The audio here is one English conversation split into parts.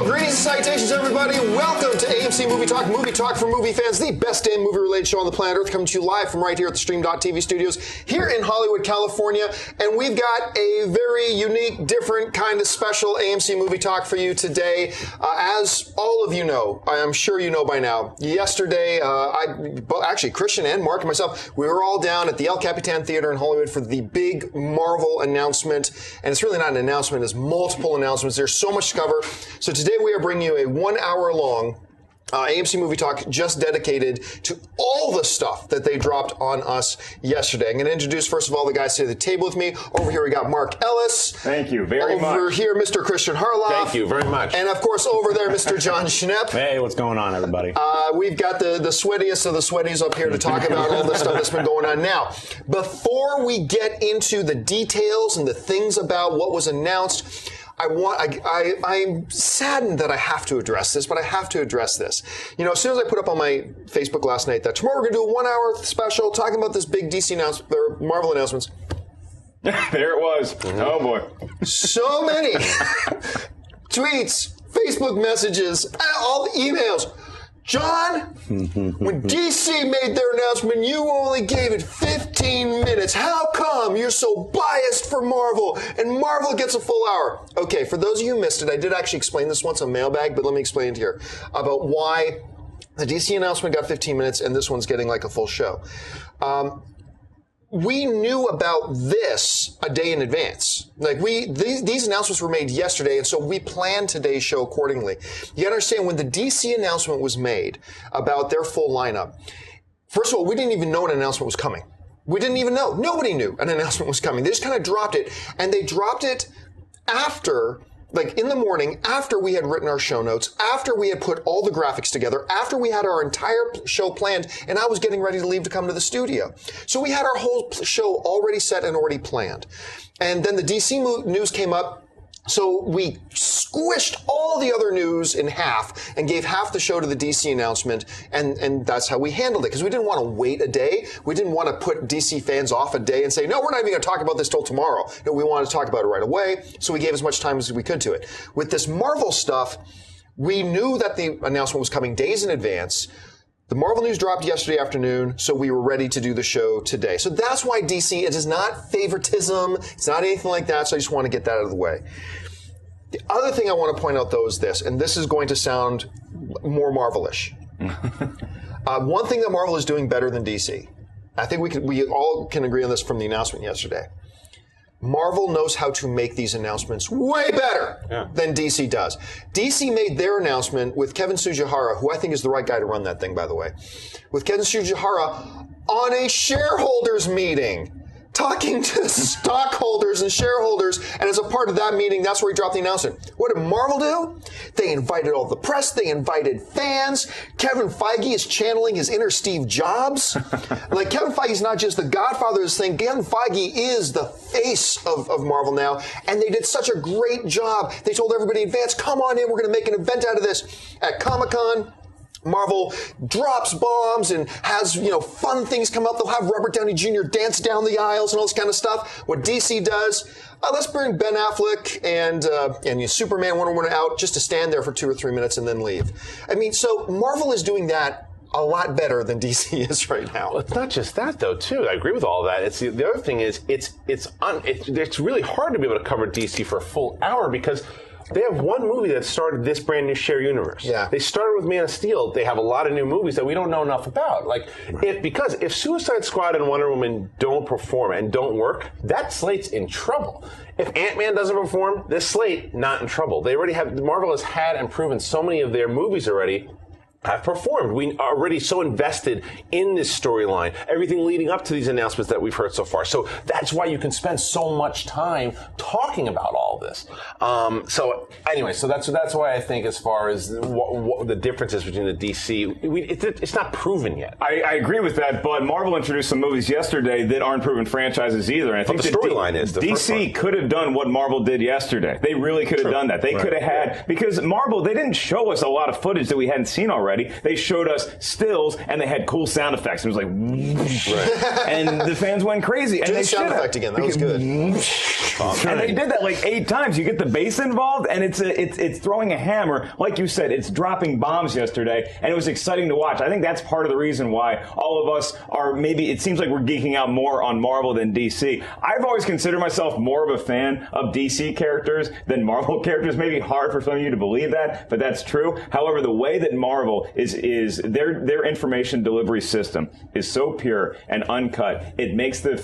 Greetings and salutations, everybody. Welcome to AMC Movie Talk for movie fans, the best damn movie-related show on the planet Earth, coming to you live from right here at the Stream.TV studios here in Hollywood, California. And we've got a very unique, different kind of special AMC Movie Talk for you today. As all of you know, I am sure you know by now, yesterday, actually Christian and Mark and myself, we were all down at the El Capitan Theater in Hollywood for the big Marvel announcement. And it's really not an announcement, it's multiple announcements. There's so much to cover. So today we are bringing you a 1 hour long AMC Movie Talk just dedicated to all the stuff that they dropped on us yesterday. I'm going to introduce, first of all, the guys sitting at the table with me. Over here we got Mark Ellis. Thank you very much. Over here, Mr. Christian Harloff. Thank you very much. And of course, over there, Mr. John Schnepp. Hey, what's going on, everybody? We've got the sweatiest of the sweaties up here to talk about all the stuff that's been going on. Now, before we get into the details and the things about what was announced, I'm saddened that I have to address this, but I have to address this. You know, as soon as I put up on my Facebook last night that tomorrow we're going to do a 1 hour special talking about this big DC announcement, or Marvel announcements. There it was. Mm-hmm. Oh boy. So many tweets, Facebook messages, all the emails. John, when DC made their announcement, you only gave it 15 minutes. How come you're so biased for Marvel and Marvel gets a full hour? Okay, for those of you who missed it, I did actually explain this once on Mailbag, but let me explain it here about why the DC announcement got 15 minutes and this one's getting like a full show. We knew about this a day in advance. Like these announcements were made yesterday, and so we planned today's show accordingly. You gotta understand, when the DC announcement was made about their full lineup, first of all, we didn't even know an announcement was coming. We didn't even know. Nobody knew an announcement was coming. They just kind of dropped it, and they dropped it after, like in the morning, after we had written our show notes, after we had put all the graphics together, after we had our entire show planned, and I was getting ready to leave to come to the studio. So we had our whole show already set and already planned. And then the DC news came up. So we squished all the other news in half and gave half the show to the DC announcement, and that's how we handled it, because we didn't want to wait a day. We didn't want to put DC fans off a day and say, no, we're not even going to talk about this till tomorrow. No, we wanted to talk about it right away, so we gave as much time as we could to it. With this Marvel stuff, we knew that the announcement was coming days in advance. The Marvel news dropped yesterday afternoon, so we were ready to do the show today. So that's why DC, it is not favoritism, it's not anything like that, so I just want to get that out of the way. The other thing I want to point out, though, is this, and this is going to sound more Marvel-ish. One thing that Marvel is doing better than DC, I think we all can agree on this from the announcement yesterday. Marvel knows how to make these announcements way better than DC does. DC made their announcement with Kevin Tsujihara, who I think is the right guy to run that thing, by the way, with Kevin Tsujihara on a shareholders meeting, talking to stockholders and shareholders, and as a part of that meeting, that's where he dropped the announcement. What did Marvel do? They invited all the press, they invited fans. Kevin Feige is channeling his inner Steve Jobs. Like, Kevin Feige is not just the godfather of this thing, Kevin Feige is the face of Marvel now, and they did such a great job. They told everybody in advance, come on in, we're going to make an event out of this at Comic-Con. Marvel drops bombs and has, fun things come up. They'll have Robert Downey Jr. dance down the aisles and all this kind of stuff. What DC does, let's bring Ben Affleck and Superman, Wonder Woman out just to stand there for 2 or 3 minutes and then leave. I mean, so Marvel is doing that a lot better than DC is right now. Well, it's not just that, though, too. I agree with all of that. The other thing is it's really hard to be able to cover DC for a full hour because they have one movie that started this brand new shared universe. Yeah. They started with Man of Steel. They have a lot of new movies that we don't know enough about. Like, because if Suicide Squad and Wonder Woman don't perform and don't work, that slate's in trouble. If Ant-Man doesn't perform, this slate, not in trouble. They already have, Marvel has had and proven so many of their movies already have performed. We are already so invested in this storyline, everything leading up to these announcements that we've heard so far. So that's why you can spend so much time talking about all this. So that's why I think, as far as what the differences between the DC, it's not proven yet. I agree with that, but Marvel introduced some movies yesterday that aren't proven franchises either. And I think the storyline is DC could have done what Marvel did yesterday. They really could have done that. They could have had, because Marvel, they didn't show us a lot of footage that we hadn't seen already. They showed us stills, and they had cool sound effects. It was like, and the fans went crazy. And do they the sound effect again. That was good. And they did that like 8 times you get the bass involved, and it's throwing a hammer. Like you said, it's dropping bombs yesterday, and it was exciting to watch. I think that's part of the reason why all of us are maybe, it seems like we're geeking out more on Marvel than DC. I've always considered myself more of a fan of DC characters than Marvel characters. Maybe hard for some of you to believe that, but that's true. However, the way that Marvel is their information delivery system is so pure and uncut. It makes the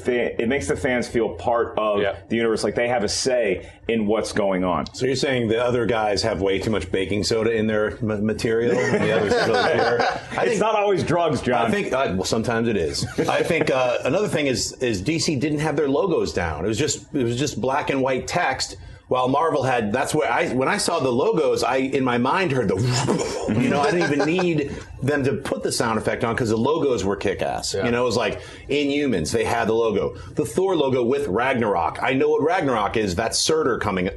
fans feel part of the universe, like they have a say in what's going on. So you're saying the other guys have way too much baking soda in their material? And the others really pure? It's not always drugs, John. I think well, sometimes it is. I think another thing is DC didn't have their logos down. It was just black and white text. While Marvel had, that's where when I saw the logos, I in my mind heard the, I didn't even need them to put the sound effect on because the logos were kick-ass. Yeah. It was like Inhumans, they had the logo. The Thor logo with Ragnarok. I know what Ragnarok is. That's Surtur coming.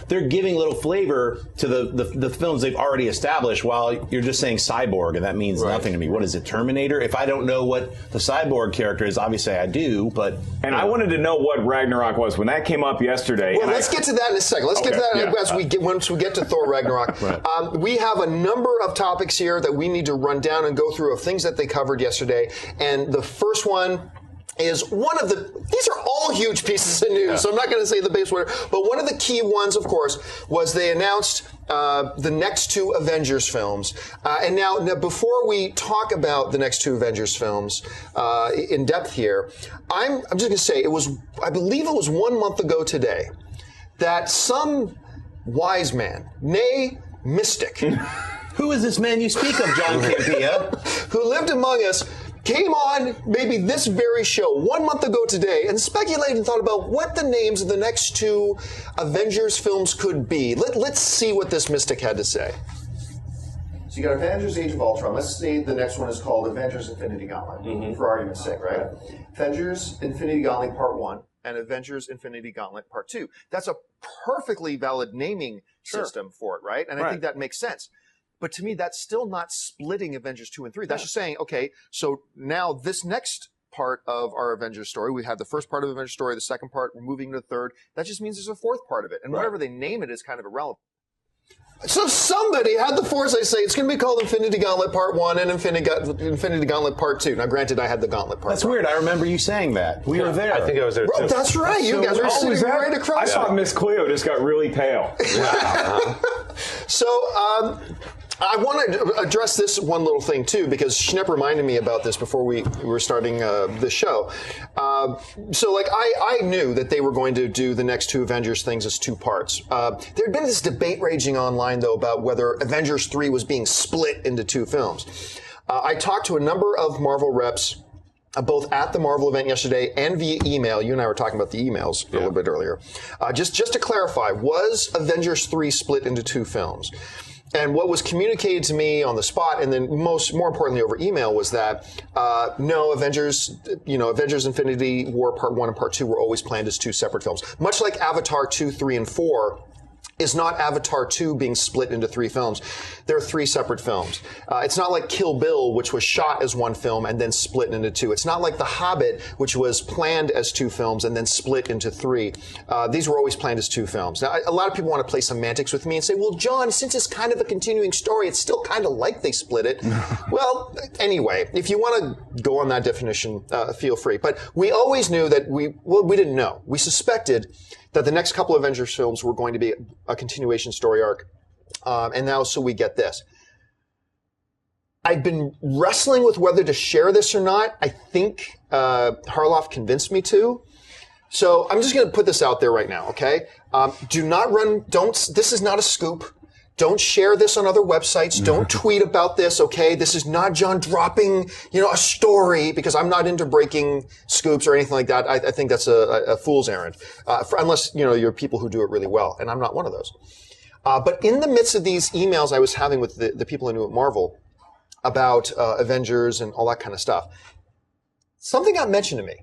They're giving little flavor to the films they've already established while you're just saying Cyborg, and that means nothing to me. What is it, Terminator? If I don't know what the Cyborg character is, obviously I do, but... And I wanted to know what Ragnarok was. When that came up yesterday... Well, let's get to that in a second. Let's get to that once we get to Thor Ragnarok. Right. We have a number of topics here that we need to run down and go through of things that they covered yesterday. And the first one is these are all huge pieces of news, so I'm not going to say the base word, but one of the key ones, of course, was they announced the next two Avengers films. And now, before we talk about the next two Avengers films in depth here, I'm just going to say I believe it was 1 month ago today, that some wise man, nay, mystic, who is this man you speak of, John Campea, who lived among us, came on maybe this very show 1 month ago today and speculated and thought about what the names of the next two Avengers films could be. Let's see what this mystic had to say. So you got Avengers Age of Ultron. Let's say the next one is called Avengers Infinity Gauntlet, for argument's sake, right? Avengers Infinity Gauntlet Part 1. And Avengers Infinity Gauntlet Part 2. That's a perfectly valid naming system for it, right? And I think that makes sense. But to me, that's still not splitting Avengers 2 and 3. That's just saying, okay, so now this next part of our Avengers story, we have the first part of the Avengers story, the second part, we're moving to the third. That just means there's a fourth part of it. And whatever they name it is kind of irrelevant. So somebody had the foresight to say it's going to be called Infinity Gauntlet Part 1 and Infinity Gauntlet Part 2. Now, granted, I had the Gauntlet Part. That's weird. I remember you saying that. We were there. I think I was there, too. Well, that's right. You guys were sitting right across. I thought Miss Cleo just got really pale. Wow. So, I want to address this one little thing, too, because Schnepp reminded me about this before we were starting the show. So, I knew that they were going to do the next two Avengers things as two parts. There had been this debate raging online, though, about whether Avengers 3 was being split into two films. I talked to a number of Marvel reps, both at the Marvel event yesterday and via email. You and I were talking about the emails a little bit earlier. Just to clarify, was Avengers 3 split into two films? And what was communicated to me on the spot, and then more importantly over email, was that no, Avengers Infinity War Part 1 and Part 2 were always planned as two separate films. Much like Avatar 2, 3, and 4 is not Avatar 2 being split into three films. There are three separate films. It's not like Kill Bill, which was shot as one film and then split into two. It's not like The Hobbit, which was planned as two films and then split into three. These were always planned as two films. Now, a lot of people want to play semantics with me and say, well, John, since it's kind of a continuing story, it's still kind of like they split it. Well, anyway, if you want to go on that definition, feel free. But we always knew that we didn't know. We suspected that the next couple of Avengers films were going to be a continuation story arc. And now, so we get this. I've been wrestling with whether to share this or not. I think Harloff convinced me to. So I'm just going to put this out there right now, okay? This is not a scoop. Don't share this on other websites. Don't tweet about this, okay? This is not John dropping, a story, because I'm not into breaking scoops or anything like that. I think that's a fool's errand, unless, you're people who do it really well, and I'm not one of those. But in the midst of these emails I was having with the people I knew at Marvel about Avengers and all that kind of stuff, something got mentioned to me.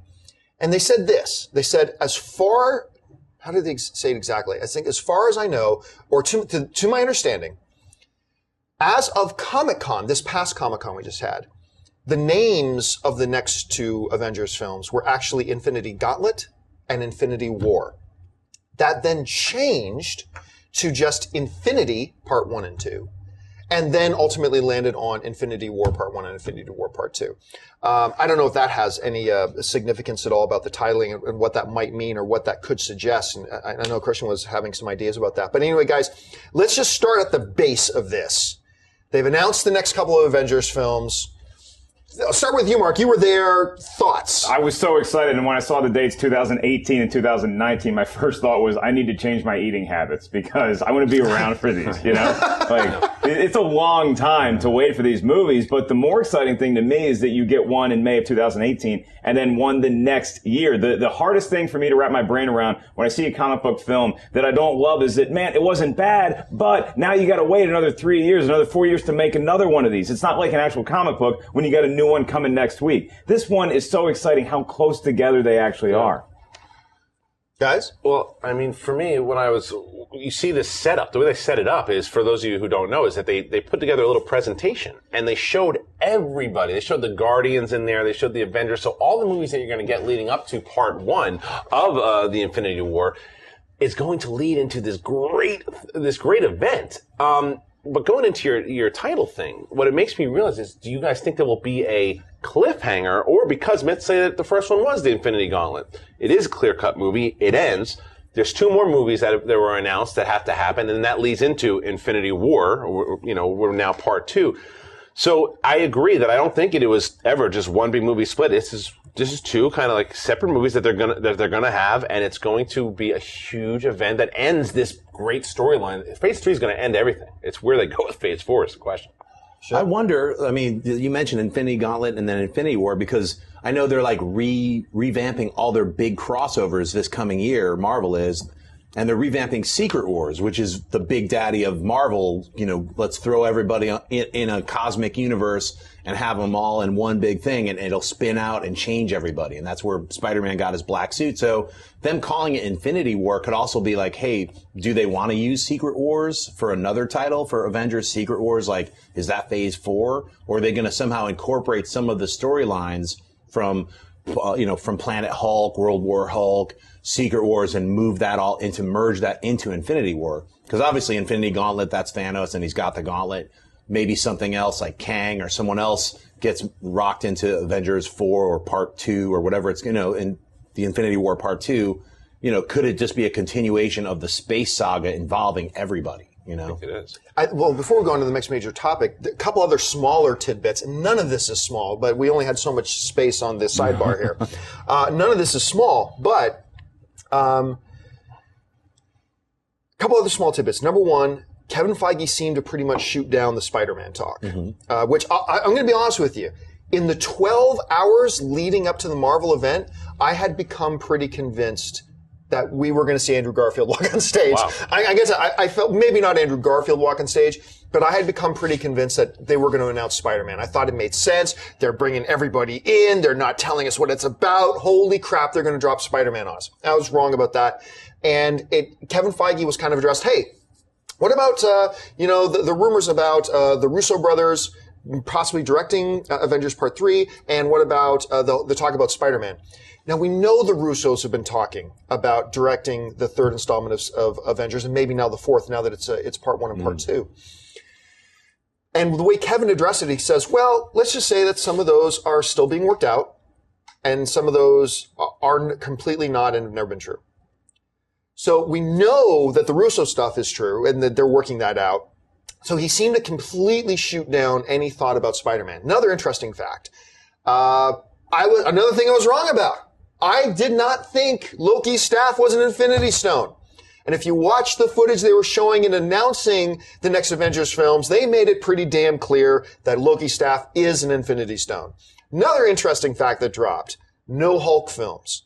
And they said this. They said, how did they say it exactly? I think as far as I know, or to my understanding, as of Comic-Con, this past Comic-Con we just had, the names of the next two Avengers films were actually Infinity Gauntlet and Infinity War. That then changed to just Infinity Part 1 and 2. And then ultimately landed on Infinity War Part 1 and Infinity War Part 2. I don't know if that has any significance at all about the titling and what that might mean or what that could suggest. And I know Christian was having some ideas about that. But anyway, guys, let's just start at the base of this. They've announced the next couple of Avengers films. I'll start with you, Mark. You were there. Thoughts? I was so excited, and when I saw the dates 2018 and 2019, my first thought was I need to change my eating habits because I want to be around for these, you know? Like, it's a long time to wait for these movies, but the more exciting thing to me is that you get one in May of 2018 and then one the next year. The hardest thing for me to wrap my brain around when I see a comic book film that I don't love is that, man, it wasn't bad, but now you got to wait another 3 years, another 4 years to make another one of these. It's not like an actual comic book when you got a new one coming next week. This one is so exciting how close together they actually are. Guys? Well, I mean, for me, you see this setup, the way they set it up is, for those of you who don't know, is that they put together a little presentation and they showed everybody. They showed the Guardians in there. They showed the Avengers. So all the movies that you're going to get leading up to Part 1 of the Infinity War is going to lead into this great event. But going into your title thing, what it makes me realize is, do you guys think there will be a cliffhanger? Or because let's say that the first one was the Infinity Gauntlet. It is a clear-cut movie. It ends. There's 2 more movies that were announced that have to happen, and that leads into Infinity War. We're now Part 2. So I agree that I don't think it was ever just one big movie split. This is 2 kind of like separate movies that they're gonna have, and it's going to be a huge event that ends this great storyline. Phase 3 is going to end everything. It's where they go with Phase 4 is the question. Sure. I wonder, I mean, you mentioned Infinity Gauntlet and then Infinity War because I know they're like revamping all their big crossovers this coming year, Marvel is, and they're revamping Secret Wars, which is the big daddy of Marvel. Let's throw everybody in a cosmic universe and have them all in one big thing, and it'll spin out and change everybody. And that's where Spider-Man got his black suit. So them calling it Infinity War could also be like, hey, do they want to use Secret Wars for another title for Avengers Secret Wars? Like, is that Phase 4? Or are they going to somehow incorporate some of the storylines from Planet Hulk, World War Hulk, Secret Wars, and merge that into Infinity War? Because obviously Infinity Gauntlet, that's Thanos, and he's got the gauntlet. Maybe something else like Kang or someone else gets rocked into Avengers 4 or Part 2 or whatever it's, in the Infinity War Part 2, could it just be a continuation of the space saga involving everybody? I think it is. Well, before we go on to the next major topic, a couple other smaller tidbits. None of this is small, but we only had so much space on this sidebar here. None of this is small, but a couple other small tidbits. Number one, Kevin Feige seemed to pretty much shoot down the Spider-Man talk, which I'm going to be honest with you. In the 12 hours leading up to the Marvel event, I had become pretty convinced that we were going to see Andrew Garfield walk on stage. Wow. I guess I felt maybe not Andrew Garfield walk on stage, but I had become pretty convinced that they were going to announce Spider-Man. I thought it made sense. They're bringing everybody in. They're not telling us what it's about. Holy crap, they're going to drop Spider-Man on us. I was wrong about that. And Kevin Feige was kind of addressed, hey, what about, the rumors about the Russo brothers possibly directing Avengers Part 3, and what about the talk about Spider-Man? Now, we know the Russos have been talking about directing the 3rd installment of Avengers, and maybe now the 4th, now that it's Part 1 and Part 2. And the way Kevin addressed it, he says, well, let's just say that some of those are still being worked out, and some of those are completely not and have never been true. So we know that the Russo stuff is true, and that they're working that out. So he seemed to completely shoot down any thought about Spider-Man. Another interesting fact. Another thing I was wrong about. I did not think Loki's staff was an Infinity Stone. And if you watch the footage they were showing and announcing the next Avengers films, they made it pretty damn clear that Loki's staff is an Infinity Stone. Another interesting fact that dropped. No Hulk films.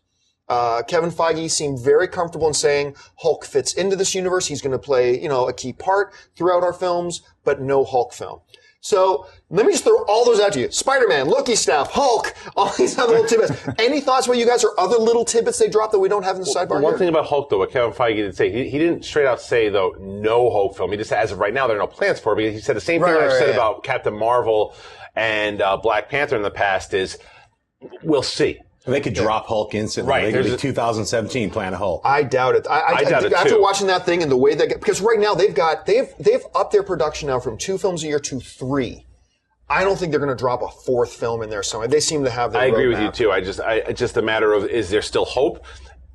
Kevin Feige seemed very comfortable in saying Hulk fits into this universe. He's going to play, a key part throughout our films, but no Hulk film. So let me just throw all those out to you. Spider-Man, Loki staff, Hulk, all these other little tidbits. Any thoughts about you guys or other little tidbits they dropped that we don't have in the sidebar? One thing about Hulk, though, what Kevin Feige did say, he didn't straight out say, though, no Hulk film. He just said, as of right now, there are no plans for it. Because he said the same thing I've said about Captain Marvel and Black Panther in the past is, we'll see. They could drop Hulk instantly. Right. They could be 2017 Planet Hulk. I doubt it. I doubt it after too. watching that thing and the way because right now they've upped their production now from 2 films a year to 3. I don't think they're going to drop a 4th film in there somewhere. They seem to have their I agree with roadmap. you too. It's just a matter of, is there still hope?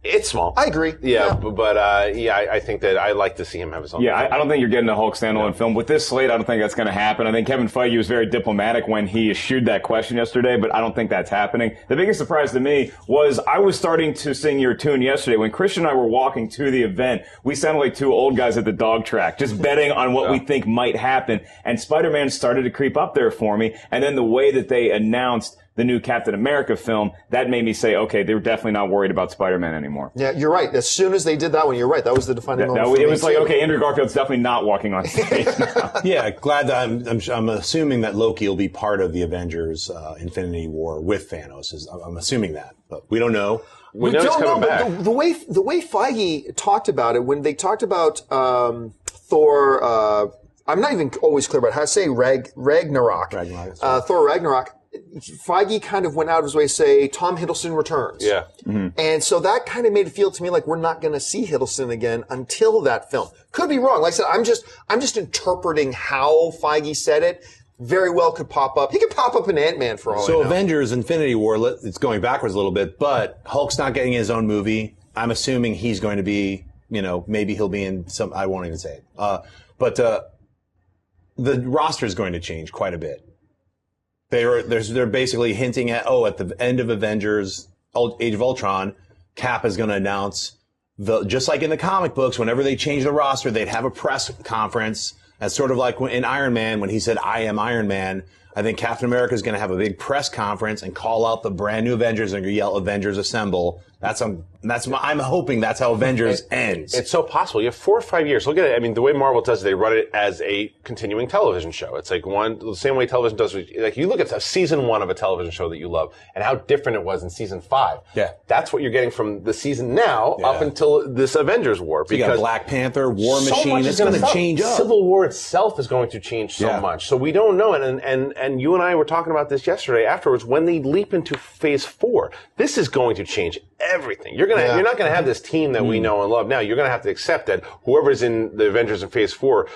It's small. I agree. Yeah. But I think that I like to see him have his own. Yeah, I don't think you're getting a Hulk standalone film. With this slate, I don't think that's going to happen. I think Kevin Feige was very diplomatic when he eschewed that question yesterday, but I don't think that's happening. The biggest surprise to me was I was starting to sing your tune yesterday. When Christian and I were walking to the event, we sounded like 2 old guys at the dog track, just betting on what we think might happen. And Spider-Man started to creep up there for me. And then the way that they announced the new Captain America film, that made me say, okay, they're definitely not worried about Spider-Man anymore. Yeah, you're right. As soon as they did that one, you're right. That was the defining moment. It was like, okay, Andrew Garfield's definitely not walking on stage now. Yeah, glad that I'm assuming that Loki will be part of the Avengers Infinity War with Thanos. I'm assuming that, but we don't know. We know he's coming back. But the way Feige talked about it, when they talked about Thor, I'm not even always clear about how to say Ragnarok. Thor Ragnarok. Feige kind of went out of his way to say Tom Hiddleston returns. Yeah. Mm-hmm. And so that kind of made it feel to me like we're not going to see Hiddleston again until that film. Could be wrong. Like I said, I'm just interpreting how Feige said it. Very well could pop up. He could pop up in Ant-Man for all I know. So Avengers Infinity War, it's going backwards a little bit, but Hulk's not getting his own movie. I'm assuming he's going to be, maybe he'll be in some, I won't even say it. But the roster is going to change quite a bit. They're basically hinting at the end of Avengers, Age of Ultron, Cap is going to announce just like in the comic books, whenever they change the roster, they'd have a press conference. That's sort of like in Iron Man when he said, "I am Iron Man." I think Captain America is going to have a big press conference and call out the brand new Avengers and yell, "Avengers Assemble." I'm hoping that's how Avengers ends. It's so possible. You have 4 or 5 years. Look at it. I mean, the way Marvel does it, they run it as a continuing television show. It's like the same way television does. Like you look at season 1 of a television show that you love and how different it was in season 5. Yeah. That's what you're getting from the season now up until this Avengers War. So you got Black Panther, War Machine. It's going to change up. Civil War itself is going to change so much. So we don't know. And you and I were talking about this yesterday afterwards. When they leap into phase 4, this is going to change everything. You're not going to have this team that we know and love now. You're going to have to accept that whoever's in the Avengers in phase 4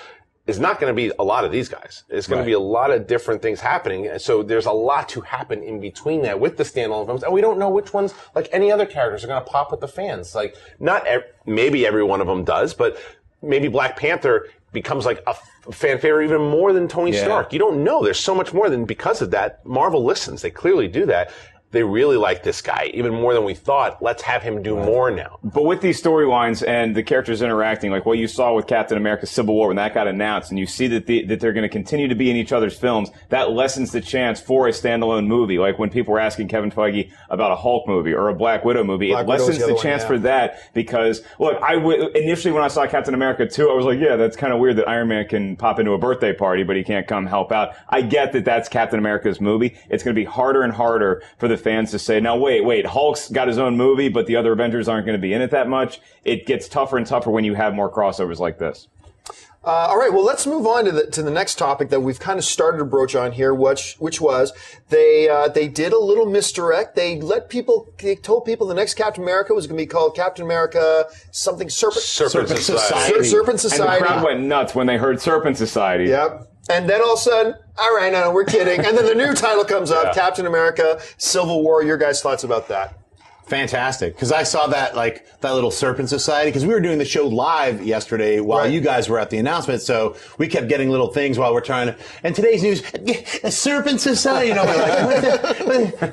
is not going to be a lot of these guys. It's going to be a lot of different things happening. So there's a lot to happen in between that with the standalone films. And we don't know which ones, like any other characters, are going to pop with the fans. Like maybe every one of them does, but maybe Black Panther becomes like a fan favorite even more than Tony Stark. You don't know. There's so much more than because of that. Marvel listens. They clearly do that. They really like this guy, even more than we thought. Let's have him do more now. But with these storylines and the characters interacting, like what you saw with Captain America Civil War when that got announced, and you see that they're going to continue to be in each other's films, that lessens the chance for a standalone movie. Like when people were asking Kevin Feige about a Hulk movie or a Black Widow movie, it lessens the chance for that because, look, initially when I saw Captain America 2, I was like, yeah, that's kind of weird that Iron Man can pop into a birthday party, but he can't come help out. I get that that's Captain America's movie. It's going to be harder and harder for the fans to say, now wait, Hulk's got his own movie, but the other Avengers aren't going to be in it that much. It gets tougher and tougher when you have more crossovers like this. All right, well, let's move on to the next topic that we've kind of started to broach on here, which was they did a little misdirect. They told people the next Captain America was going to be called Captain America something Serpent Society. Serpent Society. And the crowd went nuts when they heard Serpent Society. Yep. And then all of a sudden, all right, no, we're kidding. And then the new title comes up, Captain America Civil War. Your guys' thoughts about that? Fantastic. Because I saw that little Serpent Society, because we were doing the show live yesterday while you guys were at the announcement. So we kept getting little things while we're trying to, and today's news, a Serpent Society, we're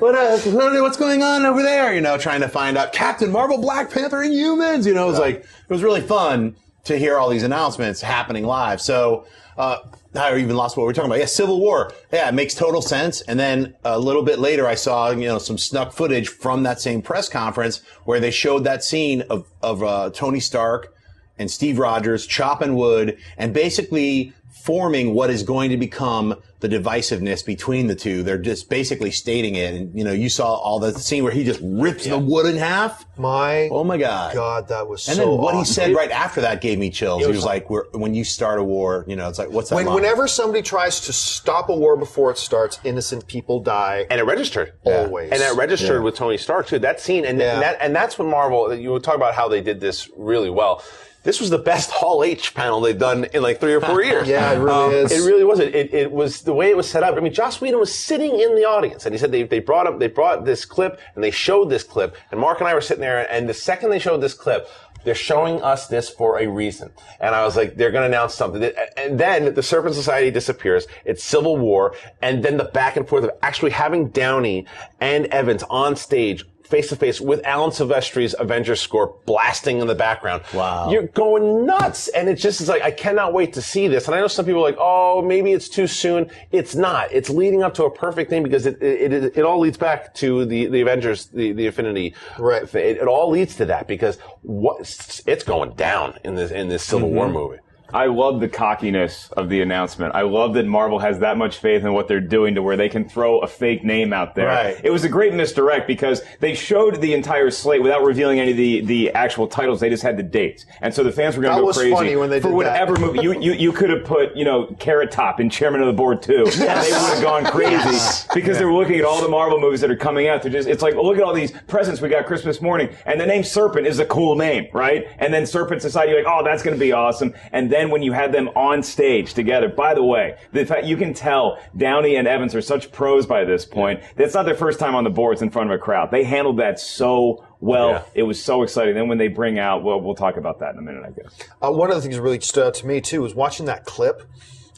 like, what's going on over there? Trying to find out Captain Marvel, Black Panther, and humans. It was really fun to hear all these announcements happening live. So, I even lost what we were talking about. Yeah, Civil War. Yeah, it makes total sense. And then a little bit later, I saw, some snuck footage from that same press conference where they showed that scene of Tony Stark and Steve Rogers chopping wood and basically forming what is going to become the the divisiveness between the two. They're just basically stating it. And, you saw all the scene where he just rips the wood in half. Oh my God. God, that was and so then what awesome. he said right after that gave me chills. He was like, when you start a war, it's like, what's that line? Whenever somebody tries to stop a war before it starts, innocent people die. And it registered. Always. And it registered with Tony Stark, too. That scene, and that's when Marvel, you would talk about how they did this really well. This was the best Hall H panel they've done in like 3 or 4 years. Yeah, it really is. It really was. It was the way it was set up. I mean, Joss Whedon was sitting in the audience, and he said they brought this clip, and they showed this clip, and Mark and I were sitting there, and the second they showed this clip, they're showing us this for a reason. And I was like, they're going to announce something. And then the Serpent Society disappears. It's Civil War, and then the back and forth of actually having Downey and Evans on stage face to face with Alan Silvestri's Avengers score blasting in the background. Wow. You're going nuts. And it's like, I cannot wait to see this. And I know some people are like, oh, maybe it's too soon. It's not. It's leading up to a perfect thing because it all leads back to the Avengers, the Infinity. Right. It all leads to that because it's going down in this Civil War movie. I love the cockiness of the announcement. I love that Marvel has that much faith in what they're doing to where they can throw a fake name out there. Right. It was a great misdirect because they showed the entire slate without revealing any of the actual titles. They just had the dates. And so the fans were going to go crazy. That was funny when they for did whatever that. movie. You could have put, Carrot Top in Chairman of the Board too. And they would have gone crazy because they were looking at all the Marvel movies that are coming out. It's like, well, look at all these presents we got Christmas morning. And the name Serpent is a cool name, right? And then Serpent Society, you're like, oh, that's going to be awesome. And then when you had them on stage together. By the way, the fact you can tell Downey and Evans are such pros by this point. That's not their first time on the boards in front of a crowd. They handled that so well. Yeah. It was so exciting. Then when they bring out, well, we'll talk about that in a minute, I guess. One of the things that really stood out to me too was watching that clip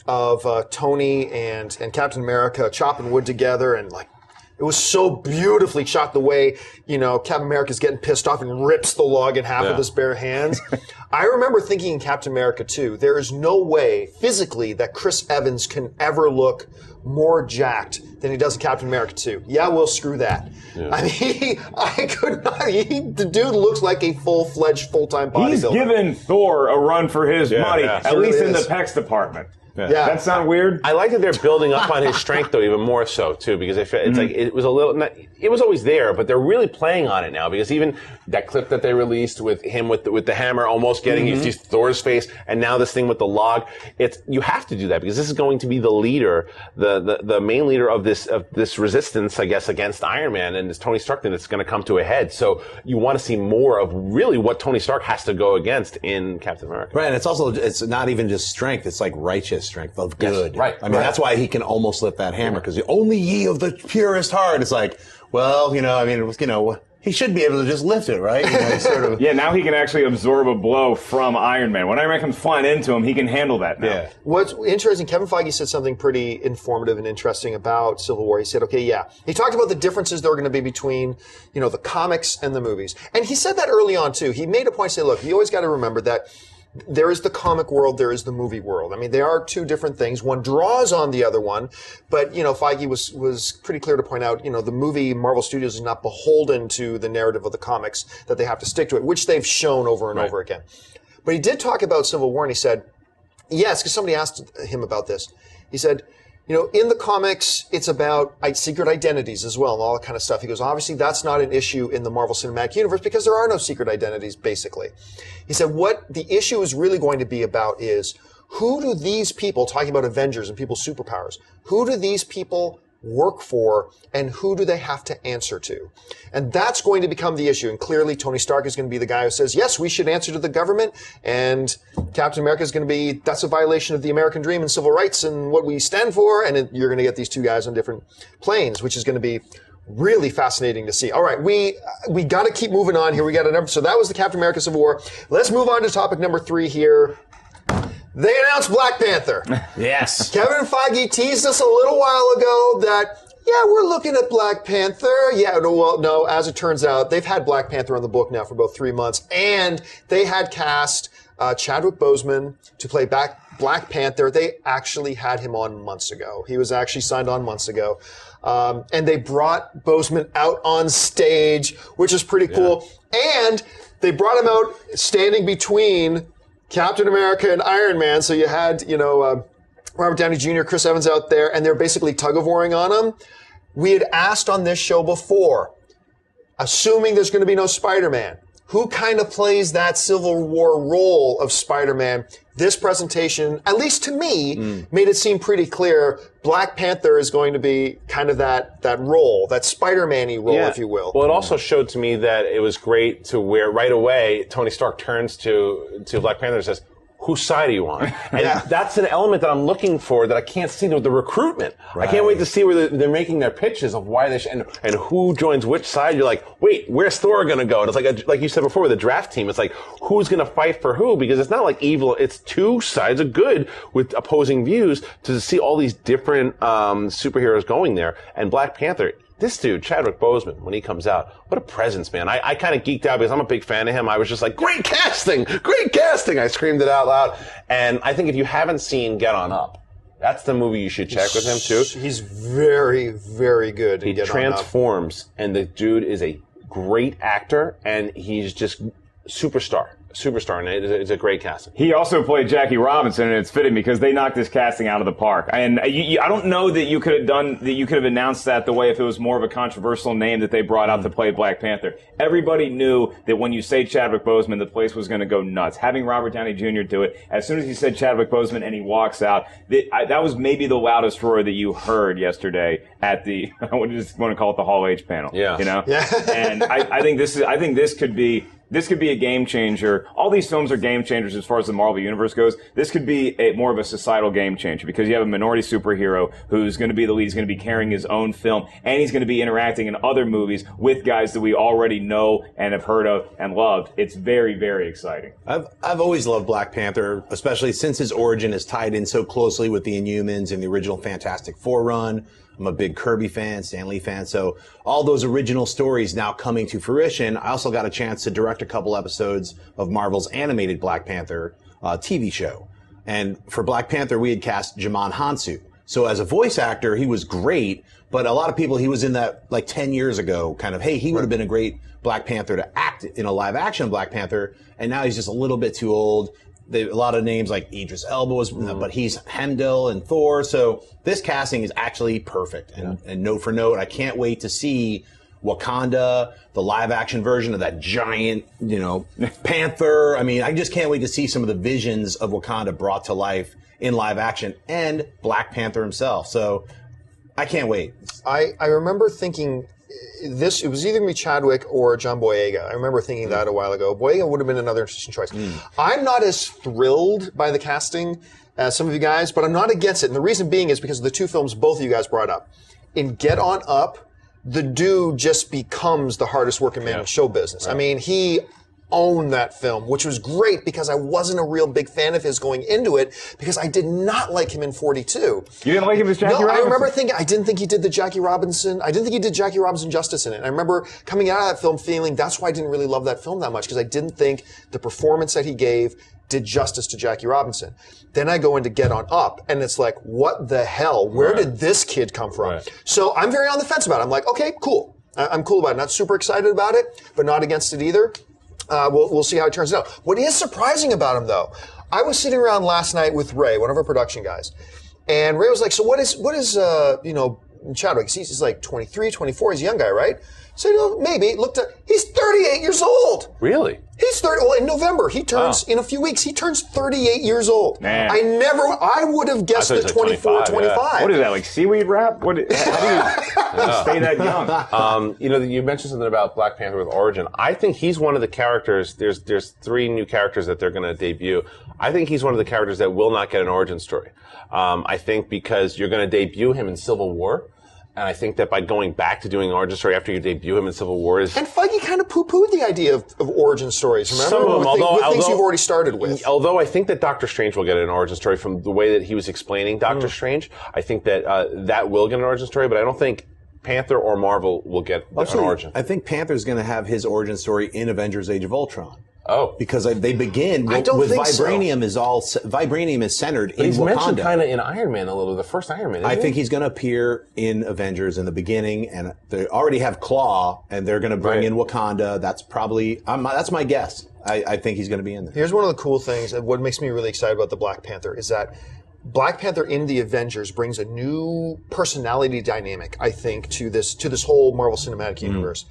of Tony and Captain America chopping wood together, and like, it was so beautifully shot the way, Captain America's getting pissed off and rips the log in half with his bare hands. I remember thinking in Captain America 2, there is no way physically that Chris Evans can ever look more jacked than he does in Captain America 2. Yeah, well, screw that. Yeah. I mean, I could not. The dude looks like a full-fledged, full-time bodybuilder. He's given Thor a run for his money, at least in the pecs department. Yeah. That sound weird? I like that they're building up on his strength, though, even more so, too, because it's like it was a little. It was always there, but they're really playing on it now. Because even that clip that they released with him with the hammer almost getting you see Thor's face, and now this thing with the log. You have to do that because this is going to be the leader, the main leader of this resistance, I guess, against Iron Man and this Tony Stark thing that's going to come to a head. So you want to see more of really what Tony Stark has to go against in Captain America. Right, and it's not even just strength; it's like righteous strength of good. Yes, right. I mean, that's why he can almost lift that hammer, because only ye of the purest heart. It's like, well, he should be able to just lift it, right? Sort of. Yeah, now he can actually absorb a blow from Iron Man. When Iron Man comes flying into him, he can handle that now. Yeah. What's interesting, Kevin Feige said something pretty informative and interesting about Civil War. He said, he talked about the differences that are going to be between, the comics and the movies. And he said that early on, too. He made a point to say, look, you always got to remember that there is the comic world, there is the movie world. I mean, they are two different things. One draws on the other one, but, Feige was pretty clear to point out, the movie Marvel Studios is not beholden to the narrative of the comics, that they have to stick to it, which they've shown over and over again. But he did talk about Civil War, and he said, yes, because somebody asked him about this. He said, in the comics, it's about secret identities as well and all that kind of stuff. He goes, obviously, that's not an issue in the Marvel Cinematic Universe because there are no secret identities, basically. He said, what the issue is really going to be about is who do these people, talking about Avengers and people's superpowers, who do these people work for and who do they have to answer to? And that's going to become the issue. And clearly, Tony Stark is going to be the guy who says, yes, we should answer to the government. And Captain America is going to be, that's a violation of the American dream and civil rights and what we stand for. And you're going to get these two guys on different planes, which is going to be really fascinating to see. All right, we got to keep moving on here. We got a number. So that was the Captain America Civil War. Let's move on to topic number 3 here. They announced Black Panther. Yes. Kevin Feige teased us a little while ago that, we're looking at Black Panther. No, as it turns out, they've had Black Panther on the book now for about 3 months, and they had cast Chadwick Boseman to play Black Panther. They actually had him on months ago. He was actually signed on months ago. And they brought Boseman out on stage, which is pretty cool. And they brought him out standing between Captain America and Iron Man. So you had, Robert Downey Jr., Chris Evans out there, and they're basically tug-of-warring on him. We had asked on this show before, assuming there's going to be no Spider-Man, who kind of plays that Civil War role of Spider-Man? This presentation, at least to me, made it seem pretty clear Black Panther is going to be kind of that role, that Spider-Man-y role, if you will. Well, it also showed to me that it was great to where right away Tony Stark turns to Black Panther and says, whose side are you on? And that's an element that I'm looking for that I can't see with the recruitment. Right. I can't wait to see where they're making their pitches of why they and who joins which side. You're like, wait, where's Thor going to go? And it's like you said before with the draft team, it's like, who's going to fight for who? Because it's not like evil. It's two sides of good with opposing views to see all these different superheroes going there. And Black Panther, this dude, Chadwick Boseman, when he comes out, what a presence, man. I kind of geeked out because I'm a big fan of him. I was just like, great casting! Great casting! I screamed it out loud. And I think if you haven't seen Get On Up, that's the movie you should check with him, too. He's very, very good. He transforms, and the dude is a great actor, and he's just superstar, and it's a great casting. He also played Jackie Robinson, and it's fitting because they knocked this casting out of the park. And I don't know that you could have announced that the way if it was more of a controversial name that they brought out to play Black Panther. Everybody knew that when you say Chadwick Boseman, the place was going to go nuts. Having Robert Downey Jr. do it, as soon as he said Chadwick Boseman and he walks out, that was maybe the loudest roar that you heard yesterday at the, I just want to call it the Hall H panel. Yeah. You know? Yeah. And I think this could be a game changer. All these films are game changers as far as the Marvel Universe goes. This could be more of a societal game changer because you have a minority superhero who's going to be the lead. He's going to be carrying his own film, and he's going to be interacting in other movies with guys that we already know and have heard of and loved. It's very, very exciting. I've always loved Black Panther, especially since his origin is tied in so closely with the Inhumans and the original Fantastic Four run. I'm a big Kirby fan, Stan Lee fan. So all those original stories now coming to fruition. I also got a chance to direct a couple episodes of Marvel's animated Black Panther TV show. And for Black Panther, we had cast Djimon Hounsou. So as a voice actor, he was great. But a lot of people, he was in that like 10 years ago kind of, hey, he would have been a great Black Panther to act in a live action Black Panther. And now he's just a little bit too old. A lot of names like Idris Elba was, but he's Heimdall and Thor. So this casting is actually perfect. And note for note, I can't wait to see Wakanda, the live action version of that giant, Panther. I mean, I just can't wait to see some of the visions of Wakanda brought to life in live action and Black Panther himself. So I can't wait. I remember thinking it was either going to be Chadwick or John Boyega. I remember thinking that a while ago. Boyega would have been another interesting choice. I'm not as thrilled by the casting as some of you guys, but I'm not against it. And the reason being is because of the two films both of you guys brought up. In Get On Up, the dude just becomes the hardest working man in show business. Right. I mean, he owned that film, which was great because I wasn't a real big fan of his going into it because I did not like him in 42. You didn't like him as Jackie Robinson? I remember thinking, I didn't think he did Jackie Robinson justice in it. And I remember coming out of that film feeling that's why I didn't really love that film that much because I didn't think the performance that he gave did justice to Jackie Robinson. Then I go into Get On Up, and it's like, what the hell? Where did this kid come from? Right. So I'm very on the fence about it. I'm like, okay, cool. I'm cool about it. Not super excited about it, but not against it either. We'll see how it turns out. What is surprising about him, though, I was sitting around last night with Ray, one of our production guys, and Ray was like, so what is Chadwick? He's like 23, 24. He's a young guy, right? So, maybe. He's 38 years old. Really? He's 30. Well, in November, in a few weeks, he turns 38 years old. Man. I would have guessed the 24, 25. Yeah. What is that, like seaweed wrap? How do you stay that young? You mentioned something about Black Panther with origin. I think he's one of the characters. There's 3 new characters that they're going to debut. I think he's one of the characters that will not get an origin story. I think because you're going to debut him in Civil War. And I think that by going back to doing an origin story after you debut him in Civil War is... And Feige kind of poo-pooed the idea of origin stories, remember? Some of them, things you've already started with. Although I think that Doctor Strange will get an origin story from the way that he was explaining Doctor Strange. I think that that will get an origin story, but I don't think Panther or Marvel will get an origin. I think Panther's going to have his origin story in Avengers Age of Ultron. Oh, because they begin with vibranium. Vibranium is centered in Wakanda. He's mentioned kind of in Iron Man a little, the first Iron Man. I think he's going to appear in Avengers in the beginning, and they already have Claw, and they're going to bring in Wakanda. That's probably that's my guess. I think he's going to be in there. Here's one of the cool things, and what makes me really excited about the Black Panther is that Black Panther in the Avengers brings a new personality dynamic, I think, to this whole Marvel Cinematic Universe.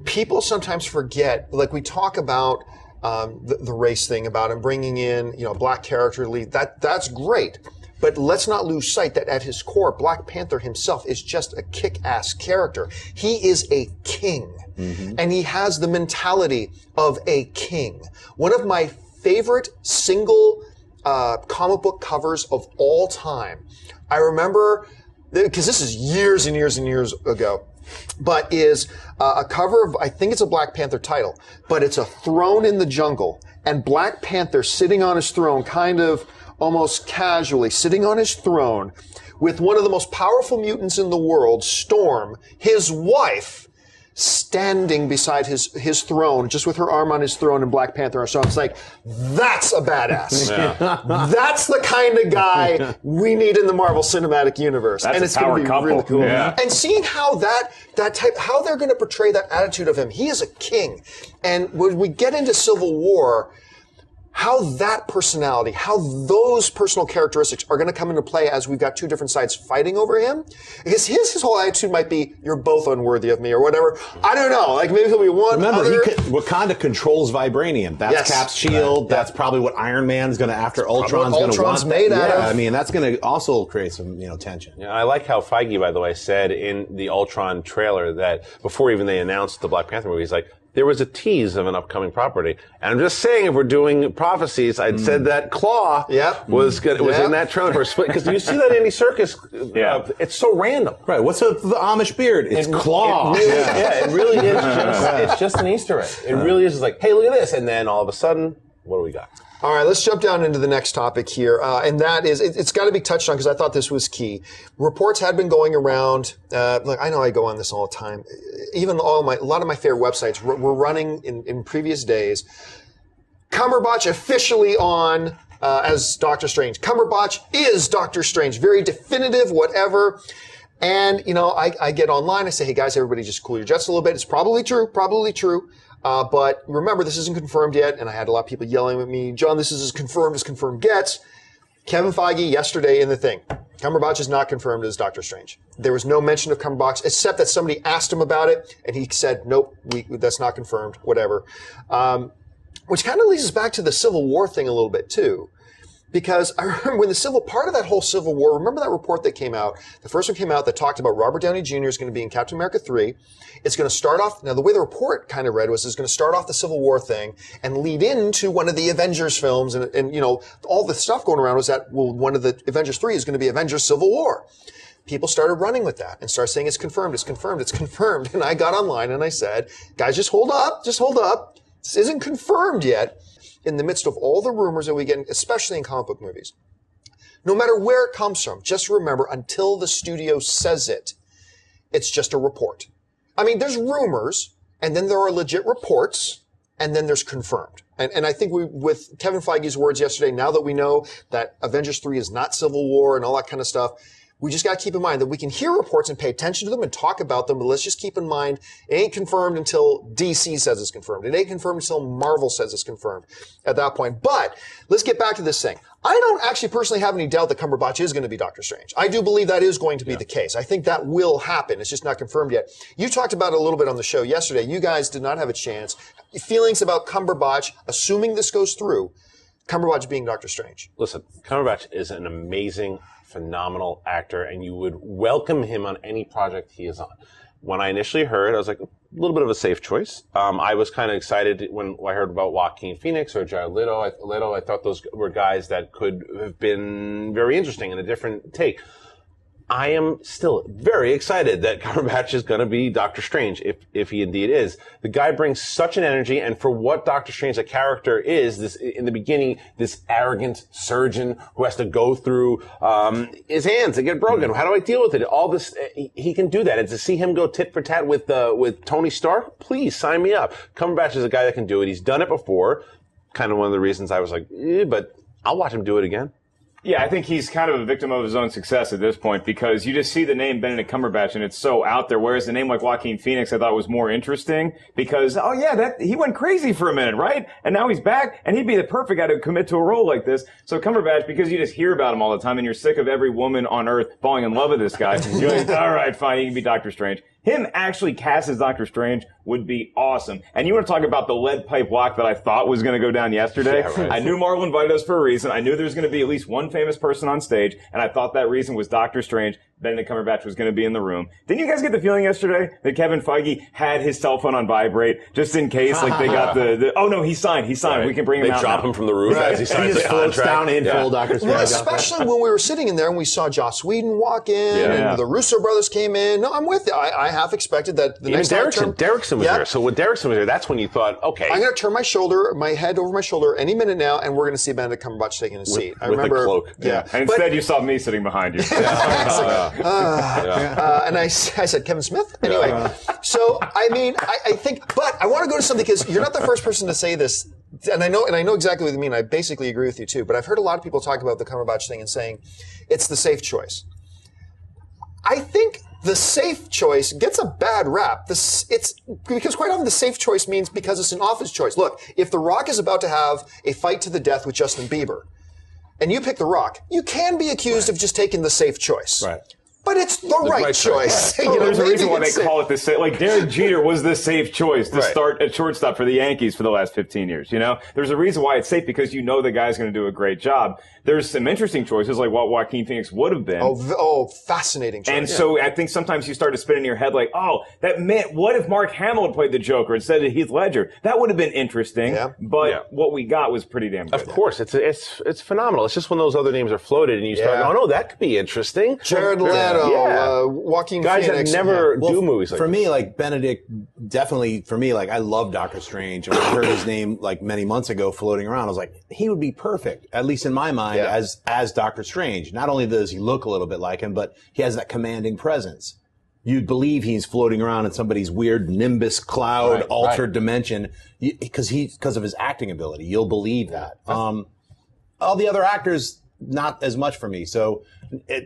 People sometimes forget, like we talk about the race thing, about him bringing in, a black character lead. That's great. But let's not lose sight that at his core, Black Panther himself is just a kick-ass character. He is a king. And he has the mentality of a king. One of my favorite single comic book covers of all time. I remember, because this is years and years and years ago, but is a cover of, I think it's a Black Panther title, but it's a throne in the jungle, and Black Panther sitting on his throne, kind of almost casually sitting on his throne, with one of the most powerful mutants in the world, Storm, his wife, standing beside his throne, just with her arm on his throne, and Black Panther. So it's like, that's a badass. Yeah. That's the kind of guy we need in the Marvel Cinematic Universe. That's and it's going to be couple. really cool. Yeah. And seeing how how they're going to portray that attitude of him. He is a king. And when we get into Civil War, how that personality, how those personal characteristics are going to come into play as we've got two different sides fighting over him. Because his whole attitude might be, you're both unworthy of me or whatever. I don't know. Like maybe he'll be one. Remember, Wakanda controls vibranium. That's Cap's shield. That's probably what Iron Man's going to, after Ultron's going to want. Made out of. I mean, that's going to also create some, tension. Yeah, I like how Feige, by the way, said in the Ultron trailer that before even they announced the Black Panther movie, he's like, there was a tease of an upcoming property. And I'm just saying, if we're doing prophecies, I'd said that Claw was in that trailer for a split. Because you see that Andy Serkis, it's so random. Right. What's the Amish beard? It's Claw. It really is it's just an Easter egg. It really is like, hey, look at this. And then all of a sudden, what do we got? All right, let's jump down into the next topic here, and that is, it's got to be touched on because I thought this was key. Reports had been going around, look, I know I go on this all the time. Even a lot of my favorite websites were running in previous days. Cumberbatch officially on as Doctor Strange. Cumberbatch is Doctor Strange. Very definitive, whatever. And, I get online, I say, hey guys, everybody just cool your jets a little bit. It's probably true. But remember, this isn't confirmed yet, and I had a lot of people yelling at me, John, this is as confirmed gets. Kevin Feige yesterday in the thing, Cumberbatch is not confirmed as Doctor Strange. There was no mention of Cumberbatch, except that somebody asked him about it, and he said, nope, that's not confirmed, whatever. Which kind of leads us back to the Civil War thing a little bit, too. Because I remember when part of that whole Civil War, remember that report that came out? The first one came out that talked about Robert Downey Jr. is going to be in Captain America 3. It's going to start off, now the way the report kind of read was it's going to start off the Civil War thing and lead into one of the Avengers films. And all the stuff going around was that, well, one of the Avengers 3 is going to be Avengers Civil War. People started running with that and started saying it's confirmed. And I got online and I said, guys, just hold up. This isn't confirmed yet. In the midst of all the rumors that we get, especially in comic book movies. No matter where it comes from, just remember, until the studio says it, it's just a report. I mean, there's rumors, and then there are legit reports, and then there's confirmed. And I think with Kevin Feige's words yesterday, now that we know that Avengers 3 is not Civil War and all that kind of stuff, we just got to keep in mind that we can hear reports and pay attention to them and talk about them, but let's just keep in mind it ain't confirmed until DC says it's confirmed. It ain't confirmed until Marvel says it's confirmed at that point. But let's get back to this thing. I don't actually personally have any doubt that Cumberbatch is going to be Doctor Strange. I do believe that is going to be the case. I think that will happen. It's just not confirmed yet. You talked about it a little bit on the show yesterday. You guys did not have a chance. Feelings about Cumberbatch, assuming this goes through, Cumberbatch being Doctor Strange. Listen, Cumberbatch is an amazing, phenomenal actor, and you would welcome him on any project he is on. When I initially heard, I was like, a little bit of a safe choice. I was kind of excited when I heard about Joaquin Phoenix or Jared Leto. I thought those were guys that could have been very interesting and a different take. I am still very excited that Cumberbatch is going to be Doctor Strange, if he indeed is. The guy brings such an energy, and for what Doctor Strange, the character is, this in the beginning, this arrogant surgeon who has to go through his hands that get broken. How do I deal with it? All this, he can do that. And to see him go tit for tat with Tony Stark, please sign me up. Cumberbatch is a guy that can do it. He's done it before. Kind of one of the reasons I was like, but I'll watch him do it again. Yeah, I think he's kind of a victim of his own success at this point because you just see the name Benedict Cumberbatch and it's so out there, whereas the name like Joaquin Phoenix I thought was more interesting because, oh yeah, he went crazy for a minute, right? And now he's back and he'd be the perfect guy to commit to a role like this. So Cumberbatch, because you just hear about him all the time and you're sick of every woman on earth falling in love with this guy, you're like, all right, fine, he can be Doctor Strange. Him actually cast as Doctor Strange would be awesome. And you want to talk about the lead pipe walk that I thought was going to go down yesterday? Yeah, right. I knew Marvel invited us for a reason. I knew there was going to be at least one famous person on stage, and I thought that reason was Doctor Strange. Benedict Cumberbatch was going to be in the room. Didn't you guys get the feeling yesterday that Kevin Feige had his cell phone on vibrate just in case, like they got the oh no, he signed. Right. We can bring him out. They drop him from the roof as he signs the floats contract. Down in full Doctor Strange. Well, especially when we were sitting in there and we saw Joss Whedon walk in and the Russo brothers came in. No, I'm with you. I half expected that the Even next Derrickson was there. So when Derrickson was there, that's when you thought, okay. I'm going to turn my head over my shoulder any minute now, and we're going to see Benedict Cumberbatch taking a seat. I remember the cloak. Yeah. And instead you saw me sitting behind you. And I said, Kevin Smith? Anyway, so, I mean, I think, but I want to go to something because you're not the first person to say this, and I know exactly what you mean. I basically agree with you too, but I've heard a lot of people talk about the Cumberbatch thing and saying it's the safe choice. I think the safe choice gets a bad rap. It's because quite often the safe choice means because it's an office choice. Look, if The Rock is about to have a fight to the death with Justin Bieber, and you pick The Rock, you can be accused of just taking the safe choice. Right. But it's the right choice. Yeah. There's a reason why they call it the safe. Like Derek Jeter was the safe choice to start at shortstop for the Yankees for the last 15 years. You know, there's a reason why it's safe because you know the guy's going to do a great job. There's some interesting choices like what Joaquin Phoenix would have been. Oh, fascinating choice. And so I think sometimes you start to spin in your head like, oh, that meant what if Mark Hamill had played the Joker instead of Heath Ledger? That would have been interesting. Yeah. But what we got was pretty damn good. Of course, it's phenomenal. It's just when those other names are floated and you start going, oh, that could be interesting. Jared Leto. Joaquin Guys Phoenix. that never do movies like for this. me, like Benedict, definitely for me, like I love Doctor Strange. And when I heard his name like many months ago floating around, I was like, he would be perfect, at least in my mind, as Doctor Strange. Not only does he look a little bit like him, but he has that commanding presence. You'd believe he's floating around in somebody's weird nimbus cloud, altered dimension, because of his acting ability. You'll believe that. All the other actors, not as much for me. So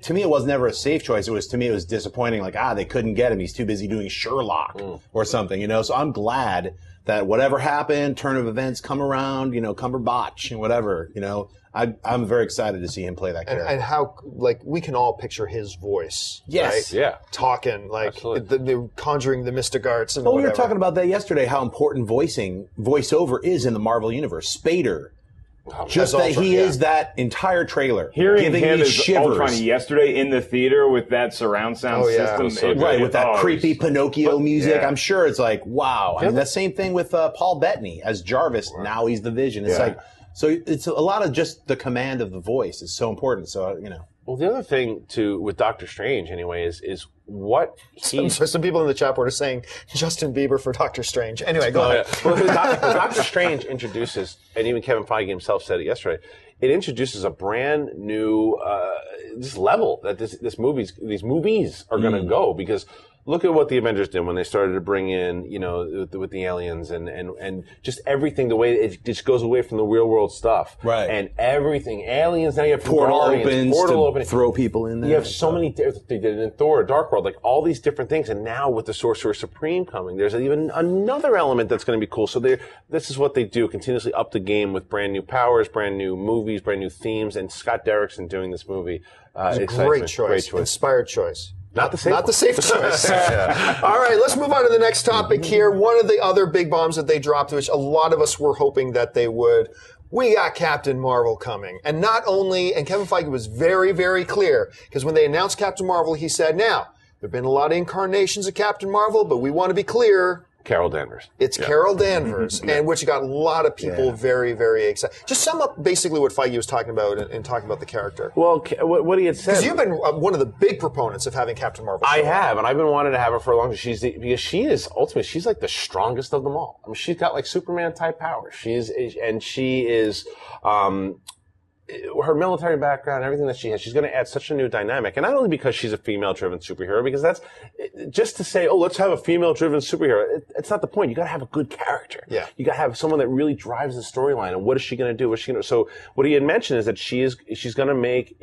to me, it was never a safe choice. It was disappointing. Like, they couldn't get him. He's too busy doing Sherlock or something, you know? So I'm glad that whatever happened, turn of events come around, you know, Cumberbatch and whatever, you know, I'm very excited to see him play that character. And how, like, we can all picture his voice. Yes. Right? Yeah. Talking, like, the conjuring the mystic arts and we were talking about that yesterday, how important voiceover is in the Marvel Universe. Spader. Just that he is that entire trailer. Hearing giving him me as shivers. Ultron yesterday in the theater with that surround sound system. With that creepy Pinocchio music. I'm sure it's like, wow. I mean, that same thing with Paul Bettany as Jarvis. Right. Now he's the Vision. It's like, so it's a lot of just the command of the voice is so important. So, you know. Well, the other thing with Doctor Strange anyway is what some people in the chat board are saying Justin Bieber for Doctor Strange. Anyway, go ahead. Well, Doctor Strange introduces, and even Kevin Feige himself said it yesterday, it introduces a brand new this level that these movies are going to go, because look at what the Avengers did when they started to bring in, you know, with the aliens and just everything, the way it just goes away from the real world stuff. Right. And everything. Aliens, now you have portal opens to throw people in there. You have so many, they did it in Thor, Dark World, like all these different things. And now with the Sorcerer Supreme coming, there's even another element that's going to be cool. So this is what they do, continuously up the game with brand new powers, brand new movies, brand new themes. And Scott Derrickson doing this movie. Great choice. Inspired choice. Not the safe choice. All right, let's move on to the next topic here. One of the other big bombs that they dropped, which a lot of us were hoping that they would, we got Captain Marvel coming. And not only, and Kevin Feige was very, very clear, because when they announced Captain Marvel, he said, now, there have been a lot of incarnations of Captain Marvel, but we want to be clear, Carol Danvers. It's Carol Danvers, and which got a lot of people very, very excited. Just sum up basically what Feige was talking about in talking about the character. Well, what he had said. Because you've been one of the big proponents of having Captain Marvel. I have, and I've been wanting to have her for a long time. Because she is ultimately, she's like the strongest of them all. I mean, she's got like Superman type powers. She is her military background, everything that she has, she's going to add such a new dynamic. And not only because she's a female-driven superhero, because that's just to say, oh, let's have a female-driven superhero. It's not the point. You got to have a good character. Yeah. You got to have someone that really drives the storyline. And what is she going to do? What's she going to? So what he had mentioned is that she's going to make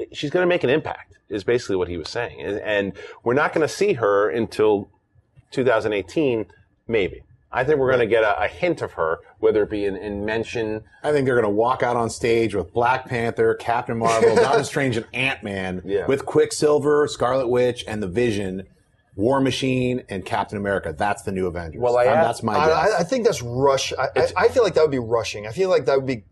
an impact. Is basically what he was saying. And we're not going to see her until 2018, maybe. I think we're going to get a hint of her, whether it be in mention. I think they're going to walk out on stage with Black Panther, Captain Marvel, Doctor Strange, and Ant-Man, with Quicksilver, Scarlet Witch, and the Vision, War Machine, and Captain America. That's the new Avengers. Well, that's my guess. I think that's rush. I feel like that would be rushing. I feel like that would be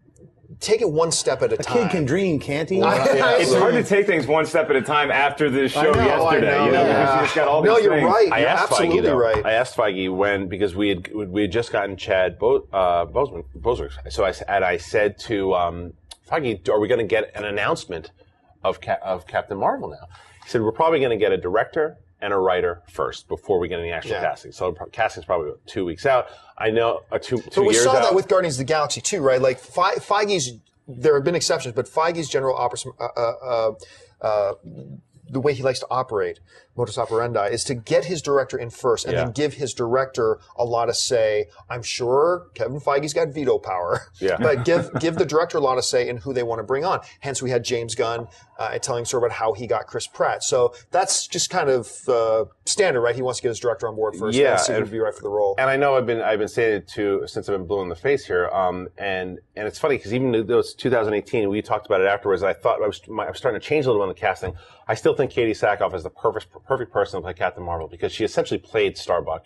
take it one step at a time. A kid can dream, can't he? It's hard to take things one step at a time after the show yesterday, you know, because you just got all these things. No, you're right. I You're asked absolutely Feige, though. right. I asked Feige because we had just gotten Chad Boseman. So I said to Feige, are we going to get an announcement of Captain Marvel now? He said, we're probably going to get a director and a writer first before we get any actual casting. So casting's probably 2 weeks out. I know, 2 years out. But we saw that with Guardians of the Galaxy too, right? Like Feige's, there have been exceptions, but Feige's general the way he likes to operate, modus operandi, is to get his director in first and then give his director a lot of say. I'm sure Kevin Feige's got veto power, but give the director a lot of say in who they want to bring on. Hence, we had James Gunn telling sort of about how he got Chris Pratt. So that's just kind of standard, right? He wants to get his director on board first and see who would be right for the role. And I know I've been saying it too since I've been blue in the face here. And it's funny because even though it's 2018, we talked about it afterwards. I thought I was starting to change a little bit on the casting. I still think Katie Sackhoff is the perfect person to play Captain Marvel because she essentially played Starbuck.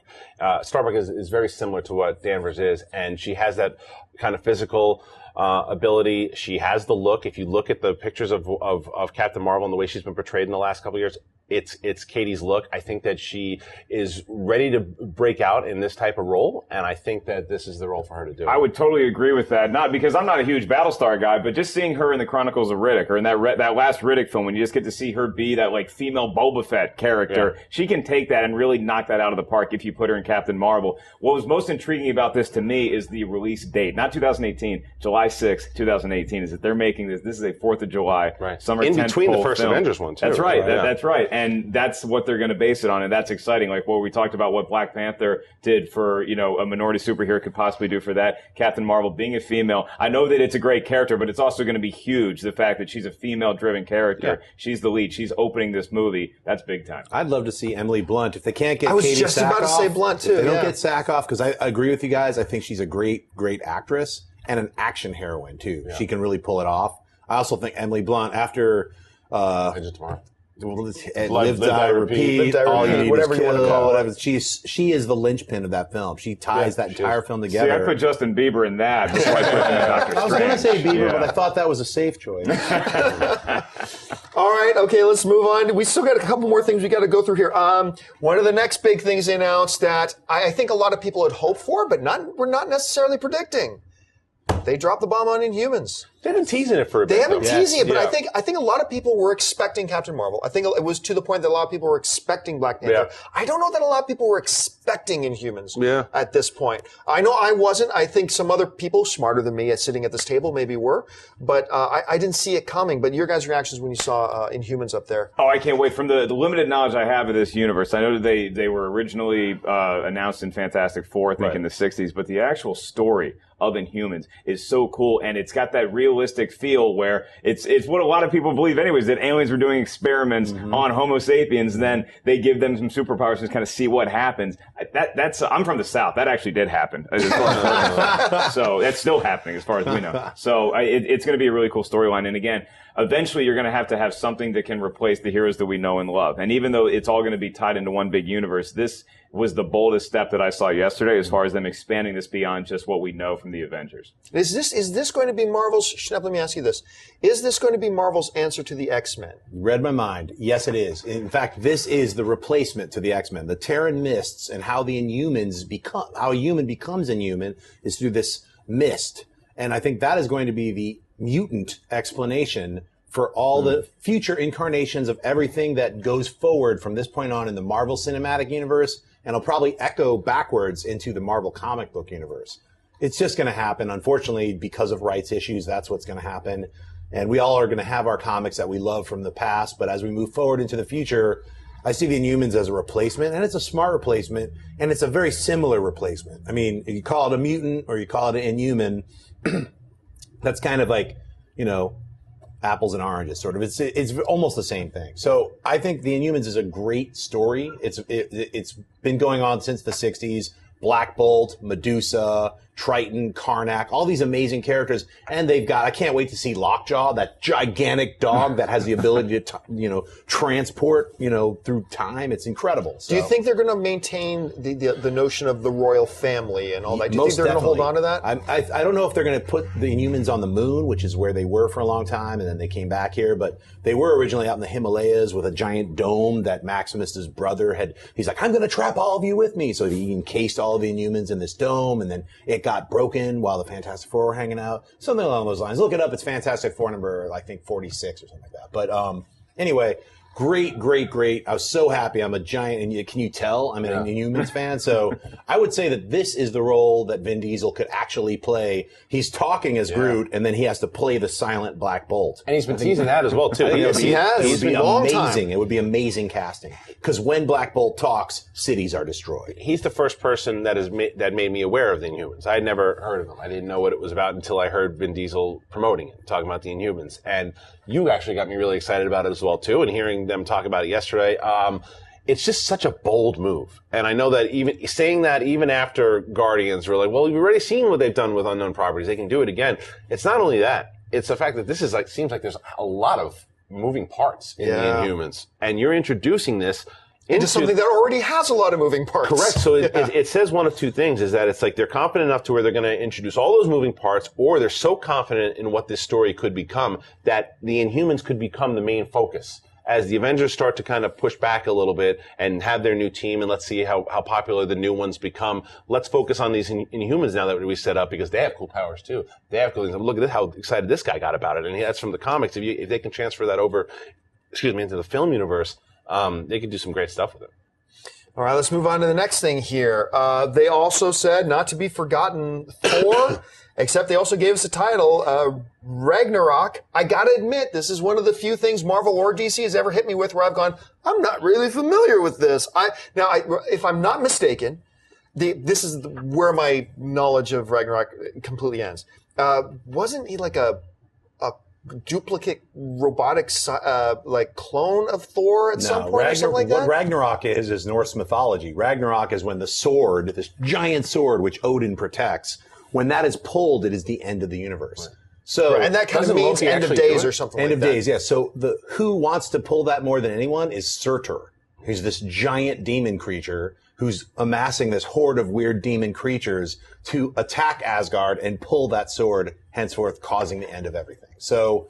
Starbuck is very similar to what Danvers is, and she has that kind of physical ability. She has the look. If you look at the pictures of Captain Marvel and the way she's been portrayed in the last couple of years, it's Katie's look. I think that she is ready to break out in this type of role, and I think that this is the role for her to do. I would totally agree with that. Not because I'm not a huge Battlestar guy, but just seeing her in the Chronicles of Riddick or in that last Riddick film, when you just get to see her be that like female Boba Fett character, she can take that and really knock that out of the park if you put her in Captain Marvel. What was most intriguing about this to me is the release date, not 2018, July 6th, 2018. Is that they're making this? This is a 4th of July summer in between the first film. Avengers one too. That's right. That's right. And that's what they're going to base it on, and that's exciting. Like what we talked about, what Black Panther did for, you know, a minority superhero could possibly do for that. Captain Marvel being a female, I know that it's a great character, but it's also going to be huge. The fact that she's a female-driven character, she's the lead, she's opening this movie. That's big time. I'd love to see Emily Blunt if they can't get. I was Katie just about to say Blunt too. If they don't get Sackhoff, because I agree with you guys. I think she's a great actress and an action heroine too. She can really pull it off. I also think Emily Blunt after. Avengers Tomorrow. Live, die, repeat. All you need whatever is you want to call it. She is the linchpin of that film. She ties that entire film together. See, I put Justin Bieber in that before I put him in Doctor Strange. I was going to say Bieber, but I thought that was a safe choice. All right, okay, let's move on. We still got a couple more things we got to go through here. One of the next big things they announced that I think a lot of people had hoped for, but we're not necessarily predicting. They dropped the bomb on Inhumans. They've been teasing it for a bit. They have been teasing it, but I think a lot of people were expecting Captain Marvel. I think it was to the point that a lot of people were expecting Black Panther. I don't know that a lot of people were expecting Inhumans at this point. I know I wasn't. I think some other people smarter than me sitting at this table maybe were, but I didn't see it coming. But your guys' reactions when you saw Inhumans up there? Oh, I can't wait. From the limited knowledge I have of this universe, I know that they were originally announced in Fantastic Four, I think in the 60s, but the actual story of Inhumans is so cool, and it's got that realistic feel where it's what a lot of people believe anyways, that aliens were doing experiments on Homo sapiens, and then they give them some superpowers to kind of see what happens. That's I'm from the South. That actually did happen. So that's still happening as far as we know. So it's going to be a really cool storyline, and again, eventually you're going to have something that can replace the heroes that we know and love. And even though it's all going to be tied into one big universe, this was the boldest step that I saw yesterday as far as them expanding this beyond just what we know from the Avengers. Is this going to be Marvel's, Schnepp, let me ask you this. Is this going to be Marvel's answer to the X-Men? You read my mind. Yes, it is. In fact, this is the replacement to the X-Men. The Terran mists and how the Inhumans how a human becomes inhuman is through this mist. And I think that is going to be the mutant explanation for all the future incarnations of everything that goes forward from this point on in the Marvel Cinematic Universe, and it'll probably echo backwards into the Marvel comic book universe. It's just going to happen. Unfortunately, because of rights issues, that's what's going to happen. And we all are going to have our comics that we love from the past. But as we move forward into the future, I see the Inhumans as a replacement, and it's a smart replacement, and it's a very similar replacement. I mean, you call it a mutant or you call it an Inhuman, that's kind of like, you know, apples and oranges, sort of. It's almost the same thing. So I think the Inhumans is a great story. It's been going on since the 60s. Black Bolt, Medusa, Triton, Karnak, all these amazing characters. And they've got, I can't wait to see Lockjaw, that gigantic dog that has the ability to, transport, through time. It's incredible. So, do you think they're going to maintain the notion of the royal family and all that? Do you think they're going to hold on to that? I don't know if they're going to put the Inhumans on the moon, which is where they were for a long time, and then they came back here. But they were originally out in the Himalayas with a giant dome that Maximus's brother had. He's like, I'm going to trap all of you with me. So he encased all of the Inhumans in this dome, and then it got broken while the Fantastic Four were hanging out. Something along those lines. Look it up. It's Fantastic Four number, I think, 46 or something like that. But anyway, great. I was so happy. I'm a giant, and can you tell I'm an Inhumans fan? So I would say that this is the role that Vin Diesel could actually play. He's talking as Groot, and then he has to play the silent Black Bolt. And he's been teasing that as well, too. Yes, he has. It would be a long amazing. Time. It would be amazing casting. Because when Black Bolt talks, cities are destroyed. He's the first person that made me aware of the Inhumans. I had never heard of them. I didn't know what it was about until I heard Vin Diesel promoting it, talking about the Inhumans. And you actually got me really excited about it as well, too, and hearing them talk about it yesterday. It's just such a bold move. And I know that even saying that even after Guardians, we're like, well, we've already seen what they've done with unknown properties. They can do it again. It's not only that. It's the fact that this is seems like there's a lot of moving parts in the Inhumans. And you're introducing this into something that already has a lot of moving parts. Correct. So it says one of two things, is that it's like they're confident enough to where they're going to introduce all those moving parts, or they're so confident in what this story could become that the Inhumans could become the main focus. As the Avengers start to kind of push back a little bit and have their new team, and let's see how popular the new ones become. Let's focus on these Inhumans now that we set up, because they have cool powers too. They have cool things. Look at this, how excited this guy got about it. And that's from the comics. If they can transfer that over, into the film universe, they could do some great stuff with it. All right, let's move on to the next thing here. They also said, not to be forgotten, Thor, except they also gave us a title, Ragnarok. I gotta admit, this is one of the few things Marvel or DC has ever hit me with where I've gone, I'm not really familiar with this. If I'm not mistaken, this is where my knowledge of Ragnarok completely ends. Wasn't he like a duplicate robotic clone of Thor at some point or something like that? What Ragnarok is Norse mythology. Ragnarok is when the sword, this giant sword which Odin protects, when that is pulled, it is the end of the universe. Right. So, and that kind of means end of days or something like that. End of days, yes. So who wants to pull that more than anyone is Surtur. He's this giant demon creature who's amassing this horde of weird demon creatures to attack Asgard and pull that sword, henceforth causing the end of everything. So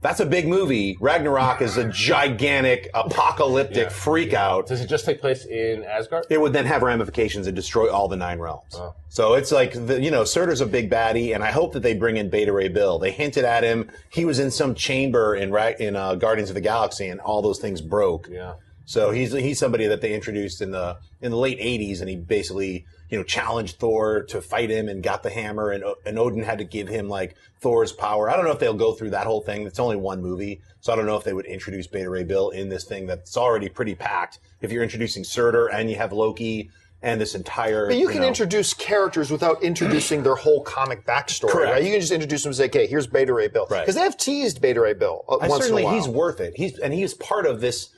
that's a big movie. Ragnarok is a gigantic, apocalyptic freak out. Does it just take place in Asgard? It would then have ramifications and destroy all the 9 realms. Oh. So it's like, Surtur's a big baddie, and I hope that they bring in Beta Ray Bill. They hinted at him. He was in some chamber in Guardians of the Galaxy, and all those things broke. Yeah. So he's somebody that they introduced in the late 80s, and he basically challenged Thor to fight him and got the hammer, and Odin had to give him Thor's power. I don't know if they'll go through that whole thing. It's only one movie, so I don't know if they would introduce Beta Ray Bill in this thing that's already pretty packed. If you're introducing Surtur and you have Loki and this entire, but you can introduce characters without introducing their whole comic backstory. Correct. Right? You can just introduce them and say, "Okay, here's Beta Ray Bill," because they have teased Beta Ray Bill once in a while. He's worth it. He's part of this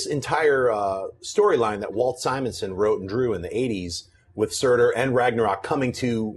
entire storyline that Walt Simonson wrote and drew in the 80s with Surtur and Ragnarok coming to,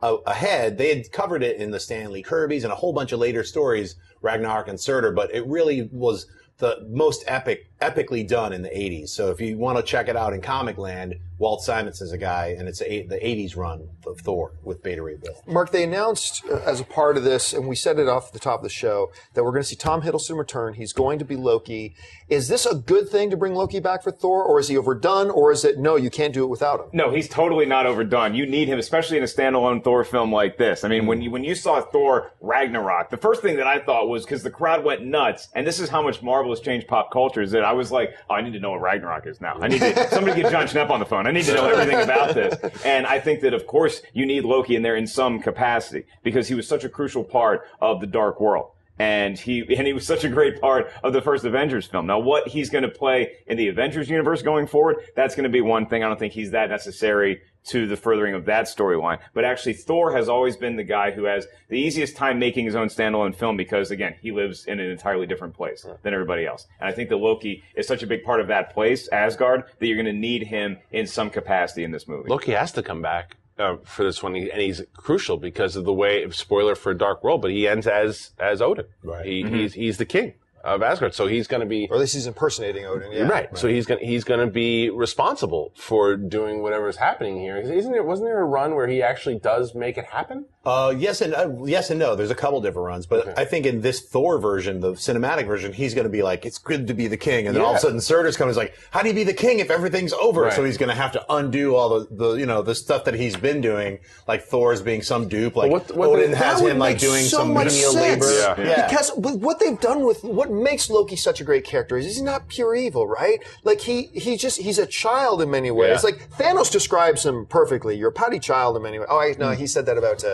ahead. They had covered it in the Stan Lee Kirby's and a whole bunch of later stories, Ragnarok and Surtur, but it really was the most epically done in the 80s. So if you want to check it out in comic land, Walt Simonson's a guy, and it's the 80s run of Thor with Beta Ray Bill. Mark, they announced as a part of this, and we said it off the top of the show, that we're going to see Tom Hiddleston return. He's going to be Loki. Is this a good thing to bring Loki back for Thor, or is he overdone, or is it, no, you can't do it without him? No, he's totally not overdone. You need him, especially in a standalone Thor film like this. I mean, when you saw Thor Ragnarok, the first thing that I thought was, because the crowd went nuts, and this is how much Marvel has changed pop culture, is that I was like, oh, I need to know what Ragnarok is now. I need to, somebody get John Schnepp on the phone. I need to know everything about this. And I think that, of course, you need Loki in there in some capacity, because he was such a crucial part of the Dark World. And he was such a great part of the first Avengers film. Now, what he's going to play in the Avengers universe going forward, that's going to be one thing. I don't think he's that necessary to the furthering of that storyline. But actually, Thor has always been the guy who has the easiest time making his own standalone film because, again, he lives in an entirely different place than everybody else. And I think that Loki is such a big part of that place, Asgard, that you're going to need him in some capacity in this movie. Loki has to come back for this one, and he's crucial because of the way, spoiler for Dark World, but he ends as Odin. Right. He's the king of Asgard, so he's going to be, or at least he's impersonating Odin. Yeah. Right. So he's going to be responsible for doing whatever's happening here. Wasn't there a run where he actually does make it happen? Yes and no. There's a couple different runs, but I think in this Thor version, the cinematic version, he's going to be like, it's good to be the king, and then all of a sudden Surtur's comes like, how do you be the king if everything's over? Right. So he's going to have to undo all the stuff that he's been doing, like Thor's being some dupe, like Odin has him like doing some menial labor. Yeah. Because what they've done with what makes Loki such a great character is he's not pure evil, right? Like he's a child in many ways. Yeah. Like Thanos describes him perfectly. You're a pouty child in many ways. Oh, no, he said that about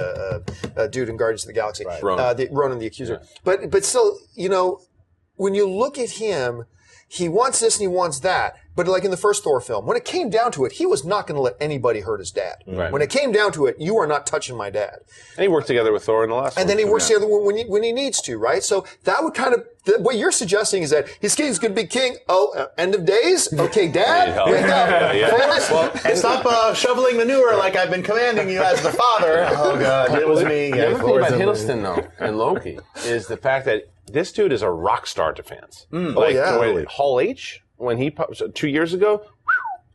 dude in Guardians of the Galaxy, right. Ronan the Accuser. Yeah. But still, when you look at him, he wants this and he wants that. But like in the first Thor film, when it came down to it, he was not going to let anybody hurt his dad. Right. When it came down to it, you are not touching my dad. And he worked together with Thor in the last one. And then he works together when he needs to, right? So that would kind of, what you're suggesting is that his king's going to be king. Oh, end of days? Okay, Dad? Wake up. Well, and stop shoveling manure like I've been commanding you as the father. Oh, God. It was me. The other thing about Hiddleston, though, and Loki, is the fact that this dude is a rock star to fans. Totally. Hall H, when he 2 years ago,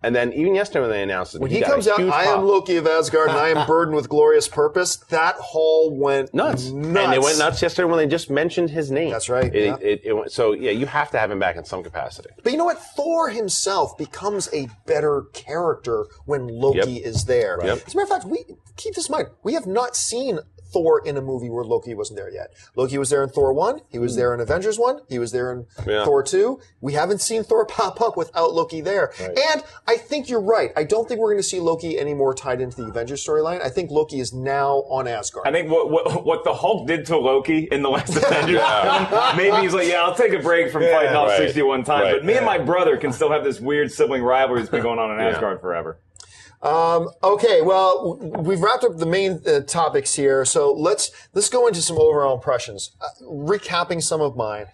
and then even yesterday when they announced it, when he comes out, I am Loki of Asgard and I am burdened with glorious purpose. That hall went nuts. And they went nuts yesterday when they just mentioned his name. That's right. It went, so you have to have him back in some capacity. But you know what? Thor himself becomes a better character when Loki is there. Right. As a matter of fact, keep this in mind. We have not seen Thor in a movie where Loki wasn't there yet. Loki was there in Thor 1. He was there in Avengers 1. He was there in Thor 2. We haven't seen Thor pop up without Loki there. Right. And I think you're right. I don't think we're going to see Loki anymore tied into the Avengers storyline. I think Loki is now on Asgard. I think what the Hulk did to Loki in the last Avengers film, maybe he's like, I'll take a break from fighting all 61 times. But me and my brother can still have this weird sibling rivalry that's been going on in Asgard forever. Okay, well, we've wrapped up the main topics here, so let's go into some overall impressions. Recapping some of mine,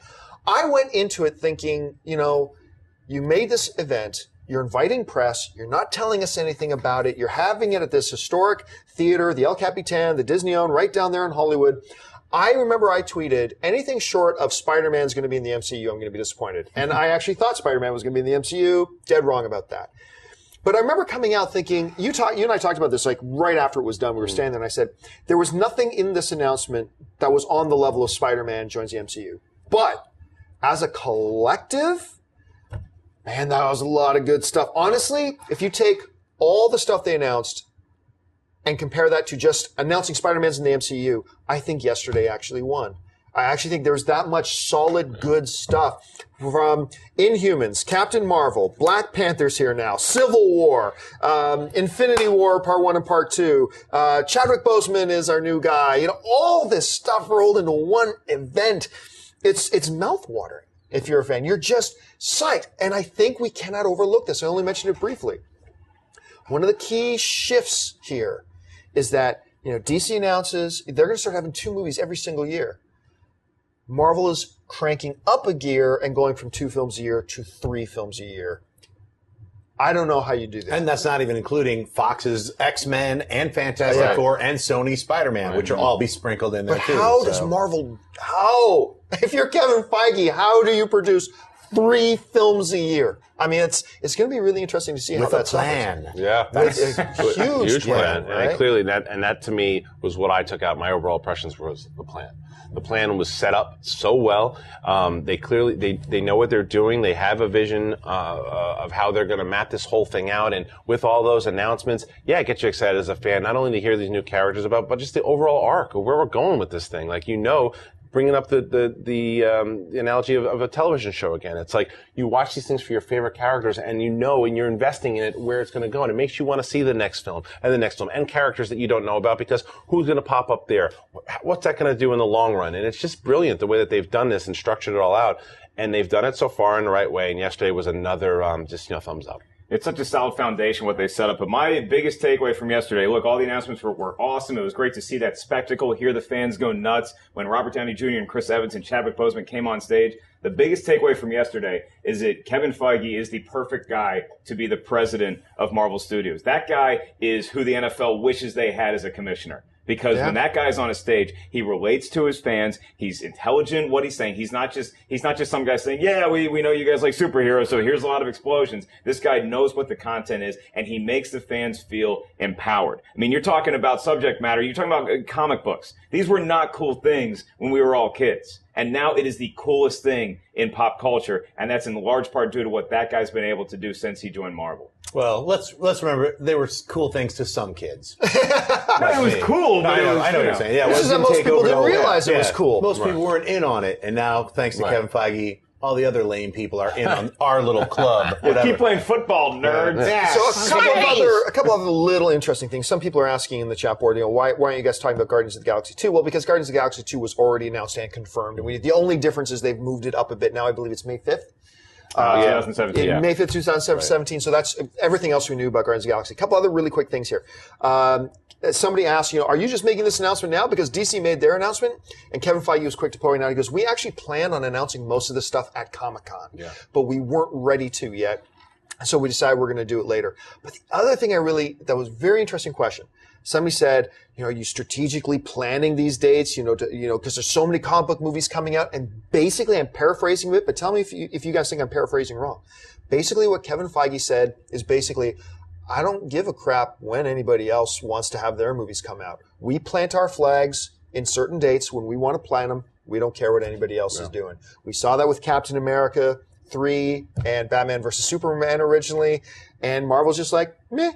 I went into it thinking, you made this event, you're inviting press, you're not telling us anything about it, you're having it at this historic theater, the El Capitan, the Disney-owned, right down there in Hollywood. I remember I tweeted, anything short of Spider-Man's going to be in the MCU, I'm going to be disappointed. And I actually thought Spider-Man was going to be in the MCU, dead wrong about that. But I remember coming out thinking, you and I talked about this like right after it was done. We were standing there and I said, there was nothing in this announcement that was on the level of Spider-Man joins the MCU. But as a collective, man, that was a lot of good stuff. Honestly, if you take all the stuff they announced and compare that to just announcing Spider-Man's in the MCU, I think yesterday actually won. I actually think there's that much solid, good stuff from Inhumans, Captain Marvel, Black Panther's here now, Civil War, Infinity War Part 1 and Part 2, Chadwick Boseman is our new guy. All this stuff rolled into one event. It's mouthwatering if you're a fan. You're just psyched. And I think we cannot overlook this. I only mentioned it briefly. One of the key shifts here is that, DC announces they're going to start having 2 movies every single year. Marvel is cranking up a gear and going from 2 films a year to 3 films a year. I don't know how you do that. And that's not even including Fox's X-Men and Fantastic Four and Sony Spider-Man, which will all be sprinkled in there too. But how does Marvel, if you're Kevin Feige, how do you produce 3 films a year? I mean, it's going to be really interesting to see how that's plan. Yeah, that's a huge plan. Right? And clearly, that to me was what I took out. My overall impressions was the plan. The plan was set up so well. They clearly they know what they're doing. They have a vision of how they're going to map this whole thing out. And with all those announcements, it gets you excited as a fan, not only to hear these new characters about, but just the overall arc of where we're going with this thing. Like bringing up the analogy of a television show again. It's like you watch these things for your favorite characters, and and you're investing in it where it's going to go, and it makes you want to see the next film and characters that you don't know about, because who's going to pop up there? What's that going to do in the long run? And it's just brilliant the way that they've done this and structured it all out, and they've done it so far in the right way. And yesterday was another thumbs up. It's such a solid foundation what they set up. But my biggest takeaway from yesterday, look, all the announcements were awesome. It was great to see that spectacle, hear the fans go nuts when Robert Downey Jr. and Chris Evans and Chadwick Boseman came on stage. The biggest takeaway from yesterday is that Kevin Feige is the perfect guy to be the president of Marvel Studios. That guy is who the NFL wishes they had as a commissioner. Because when that guy's on a stage, he relates to his fans. He's intelligent what he's saying. He's not just some guy saying, yeah, we know you guys like superheroes, so here's a lot of explosions. This guy knows what the content is, and he makes the fans feel empowered. I mean, you're talking about subject matter. You're talking about comic books. These were not cool things when we were all kids. And now it is the coolest thing in pop culture, and that's in large part due to what that guy's been able to do since he joined Marvel. Well, let's remember there were cool things to some kids. It was cool, but I know what you're saying. Yeah, this is that most people didn't realize it was cool. Most people weren't in on it, and now thanks to Kevin Feige, all the other lame people are in on our little club. Keep playing football, nerds. Yeah. So a couple other little interesting things. Some people are asking in the chat board, why aren't you guys talking about Guardians of the Galaxy 2? Well, because Guardians of the Galaxy 2 was already announced and confirmed, and the only difference is they've moved it up a bit. Now I believe it's May 5th. 2017. May 5th, 2017. Right. So that's everything else we knew about Guardians of the Galaxy. A couple other really quick things here. Somebody asked, are you just making this announcement now? Because DC made their announcement, and Kevin Feige was quick to point out, he goes, we actually plan on announcing most of this stuff at Comic-Con, but we weren't ready to yet. So we decided we're going to do it later. But the other thing that was a very interesting question. Somebody said, are you strategically planning these dates, because there's so many comic book movies coming out, and basically I'm paraphrasing it, but tell me if you guys think I'm paraphrasing wrong. Basically what Kevin Feige said is basically, I don't give a crap when anybody else wants to have their movies come out. We plant our flags in certain dates when we want to plant them. We don't care what anybody else is doing. We saw that with Captain America 3 and Batman vs. Superman originally, and Marvel's just like, meh.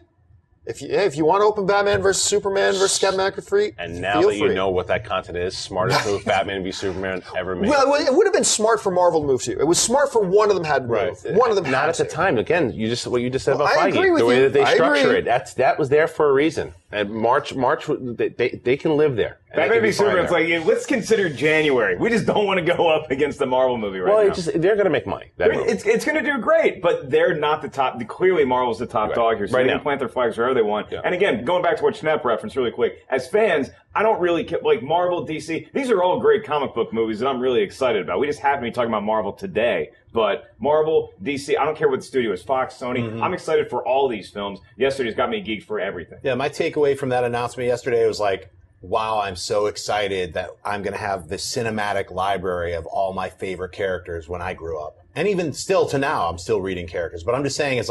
If you want to open Batman versus Superman versus Captain America 3, and now that you know what that content is, smartest move Batman v Superman ever made. Well, it would have been smart for Marvel to move to. It was smart for one of them had to move. One of them not at the time. Again, what you just said about I Feige, agree with the way you. that they structure it. That was there for a reason. And March, they can live there. Batman v Superman's like, let's consider January. We just don't want to go up against the Marvel movie right now. They're going to make money. It's going to do great, but they're not the top. Clearly, Marvel's the top dog here, so they can plant their flags wherever they want. Yeah. And again, going back to what Schnepp referenced really quick, as fans, I don't really like Marvel, DC. These are all great comic book movies that I'm really excited about. We just happen to be talking about Marvel today. But Marvel, DC, I don't care what the studio is, Fox, Sony. Mm-hmm. I'm excited for all these films. Yesterday's got me geeked for everything. Yeah, my takeaway from that announcement yesterday was like, wow, I'm so excited that I'm going to have the cinematic library of all my favorite characters when I grew up. And even still to now, I'm still reading characters. But I'm just saying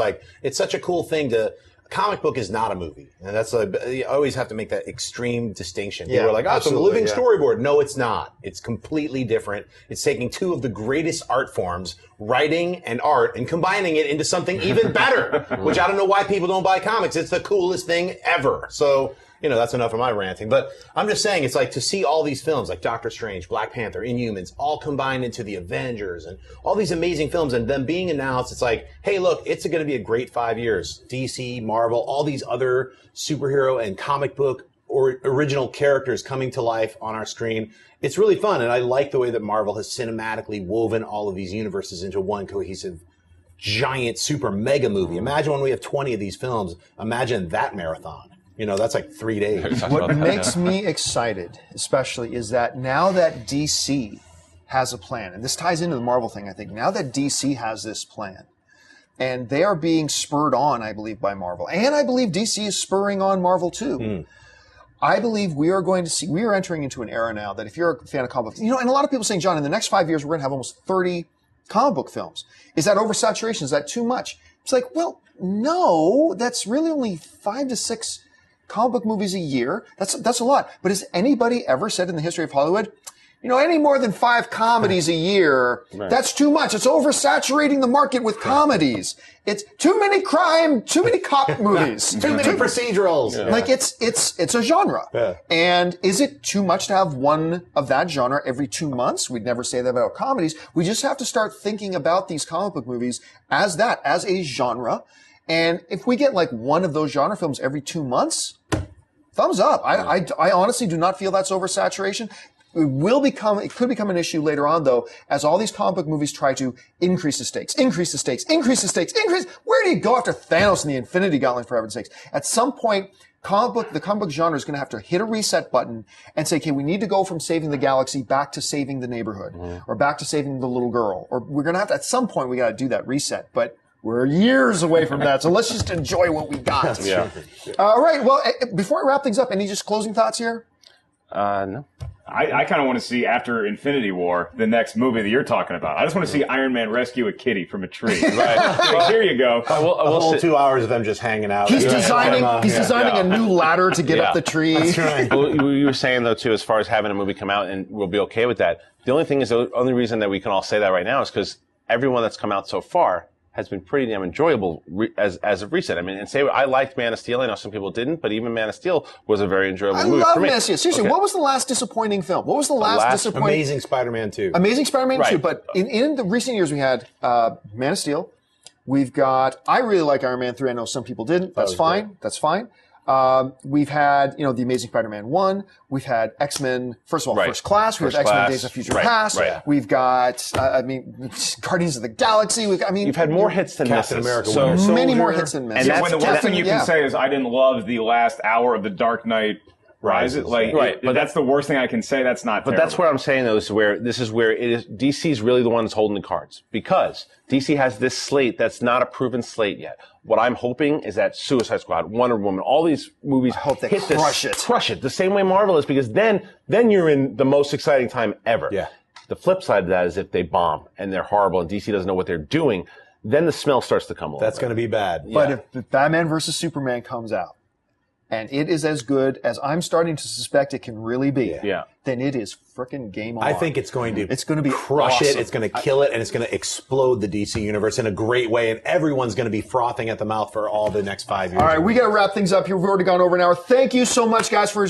it's such a cool thing to... A comic book is not a movie. And you always have to make that extreme distinction. People are like, it's a living storyboard. No, it's not. It's completely different. It's taking two of the greatest art forms, writing and art, and combining it into something even better, which I don't know why people don't buy comics. It's the coolest thing ever. So, that's enough of my ranting. But I'm just saying, it's like to see all these films like Doctor Strange, Black Panther, Inhumans, all combined into the Avengers and all these amazing films and them being announced, it's like, hey, look, it's going to be a great 5 years. DC, Marvel, all these other superhero and comic book or original characters coming to life on our screen. It's really fun. And I like the way that Marvel has cinematically woven all of these universes into one cohesive giant super mega movie. Imagine when we have 20 of these films. Imagine that marathon. That's like 3 days. What makes me excited, especially, is that now that DC has a plan, and this ties into the Marvel thing, I think, now that DC has this plan, and they are being spurred on, I believe, by Marvel, and I believe DC is spurring on Marvel too. I believe we are entering into an era now that if you're a fan of comic books, and a lot of people are saying, John, in the next 5 years, we're going to have almost 30 comic book films. Is that oversaturation? Is that too much? It's like, well, no, that's really only 5 to 6 comic book movies a year. That's a lot. But has anybody ever said in the history of Hollywood, any more than 5 comedies a year, that's too much. It's oversaturating the market with comedies. It's too many crime, too many cop movies. Too many procedurals. Yeah. Like it's a genre. Yeah. And is it too much to have one of that genre every 2 months? We'd never say that about comedies. We just have to start thinking about these comic book movies as a genre. And if we get like one of those genre films every 2 months, thumbs up. I honestly do not feel that's oversaturation. It could become an issue later on, though, as all these comic book movies try to increase the stakes. Where do you go after Thanos and the Infinity Gauntlet, for heaven's sakes? At some point, the comic book genre is going to have to hit a reset button and say, okay, we need to go from saving the galaxy back to saving the neighborhood, or back to saving the little girl. Or we're going to have to, at some point, we got to do that reset. But we're years away from that, so let's just enjoy what we got. Yeah. All right, well, before I wrap things up, any just closing thoughts here? No. I kind of want to see, after Infinity War, the next movie that you're talking about. I just want to see Iron Man rescue a kitty from a tree. Right. Well, here you go. A whole 2 hours of them just hanging out. He's designing a new ladder to get up the tree. That's right. Well, you were saying, though, too, as far as having a movie come out, and we'll be okay with that. The only thing is, the only reason that we can all say that right now is because everyone that's come out so far has been pretty damn enjoyable as of recent. I mean, and say I liked Man of Steel. I know some people didn't, but even Man of Steel was a very enjoyable movie for me. Man of Steel. Seriously, what was the last disappointing film? What was the last disappointing? Amazing Spider-Man 2. Amazing Spider-Man 2. But in the recent years, we had Man of Steel. We've got. I really like Iron Man 3. I know some people didn't. That's fine. Great. That's fine. We've had, The Amazing Spider-Man 1. We've had X-Men, first of all, First Class. We have X-Men Days of Future Past. Right. We've got, Guardians of the Galaxy. You've had more hits than Captain America. So many more hits than misses. And the worst thing you can say is I didn't love the last hour of The Dark Knight Rises. But that's the worst thing I can say. That's not terrible. But that's what I'm saying, though, this is where it is. DC's really the one that's holding the cards, because DC has this slate that's not a proven slate yet. What I'm hoping is that Suicide Squad, Wonder Woman, all these movies crush it the same way Marvel is, because then you're in the most exciting time ever. Yeah. The flip side of that is if they bomb and they're horrible and DC doesn't know what they're doing, then the smell starts to come along. That's going to be bad. But if Batman versus Superman comes out, and it is as good as I'm starting to suspect it can really be, then it is frickin' game on. I think it's going to be crush it. It's going to kill it, and it's going to explode the DC universe in a great way, and everyone's going to be frothing at the mouth for all the next 5 years. All right, we got to wrap things up here. We've already gone over an hour. Thank you so much, guys, for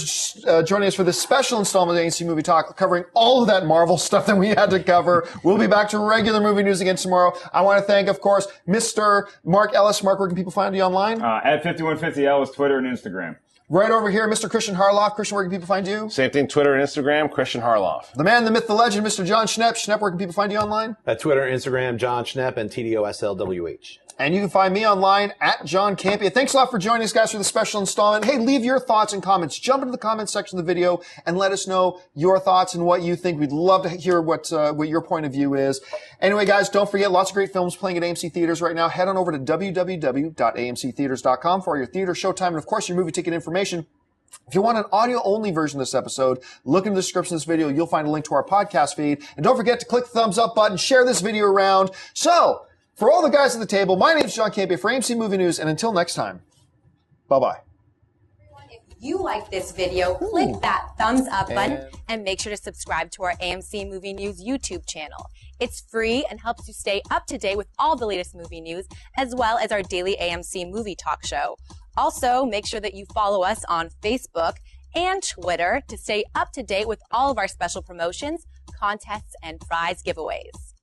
joining us for this special installment of AMC Movie Talk, covering all of that Marvel stuff that we had to cover. We'll be back to regular movie news again tomorrow. I want to thank, of course, Mr. Mark Ellis. Mark, where can people find you online? At 5150Ellis, Twitter and Instagram. Right over here, Mr. Christian Harloff. Christian, where can people find you? Same thing, Twitter and Instagram, Christian Harloff. The man, the myth, the legend, Mr. John Schnepp. Schnepp, where can people find you online? At Twitter, Instagram, John Schnepp, and TDOSLWH. And you can find me online at John Campia. Thanks a lot for joining us, guys, for the special installment. Hey, leave your thoughts and comments. Jump into the comments section of the video and let us know your thoughts and what you think. We'd love to hear what your point of view is. Anyway, guys, don't forget, lots of great films playing at AMC Theaters right now. Head on over to www.amctheaters.com for all your theater, showtime, and, of course, your movie ticket information. If you want an audio-only version of this episode, look in the description of this video. You'll find a link to our podcast feed. And don't forget to click the thumbs up button, share this video around. So, for all the guys at the table, my name is John Campia for AMC Movie News, and until next time, bye-bye. If you like this video, click that thumbs up button and make sure to subscribe to our AMC Movie News YouTube channel. It's free and helps you stay up to date with all the latest movie news, as well as our daily AMC Movie Talk show. Also, make sure that you follow us on Facebook and Twitter to stay up to date with all of our special promotions, contests, and prize giveaways.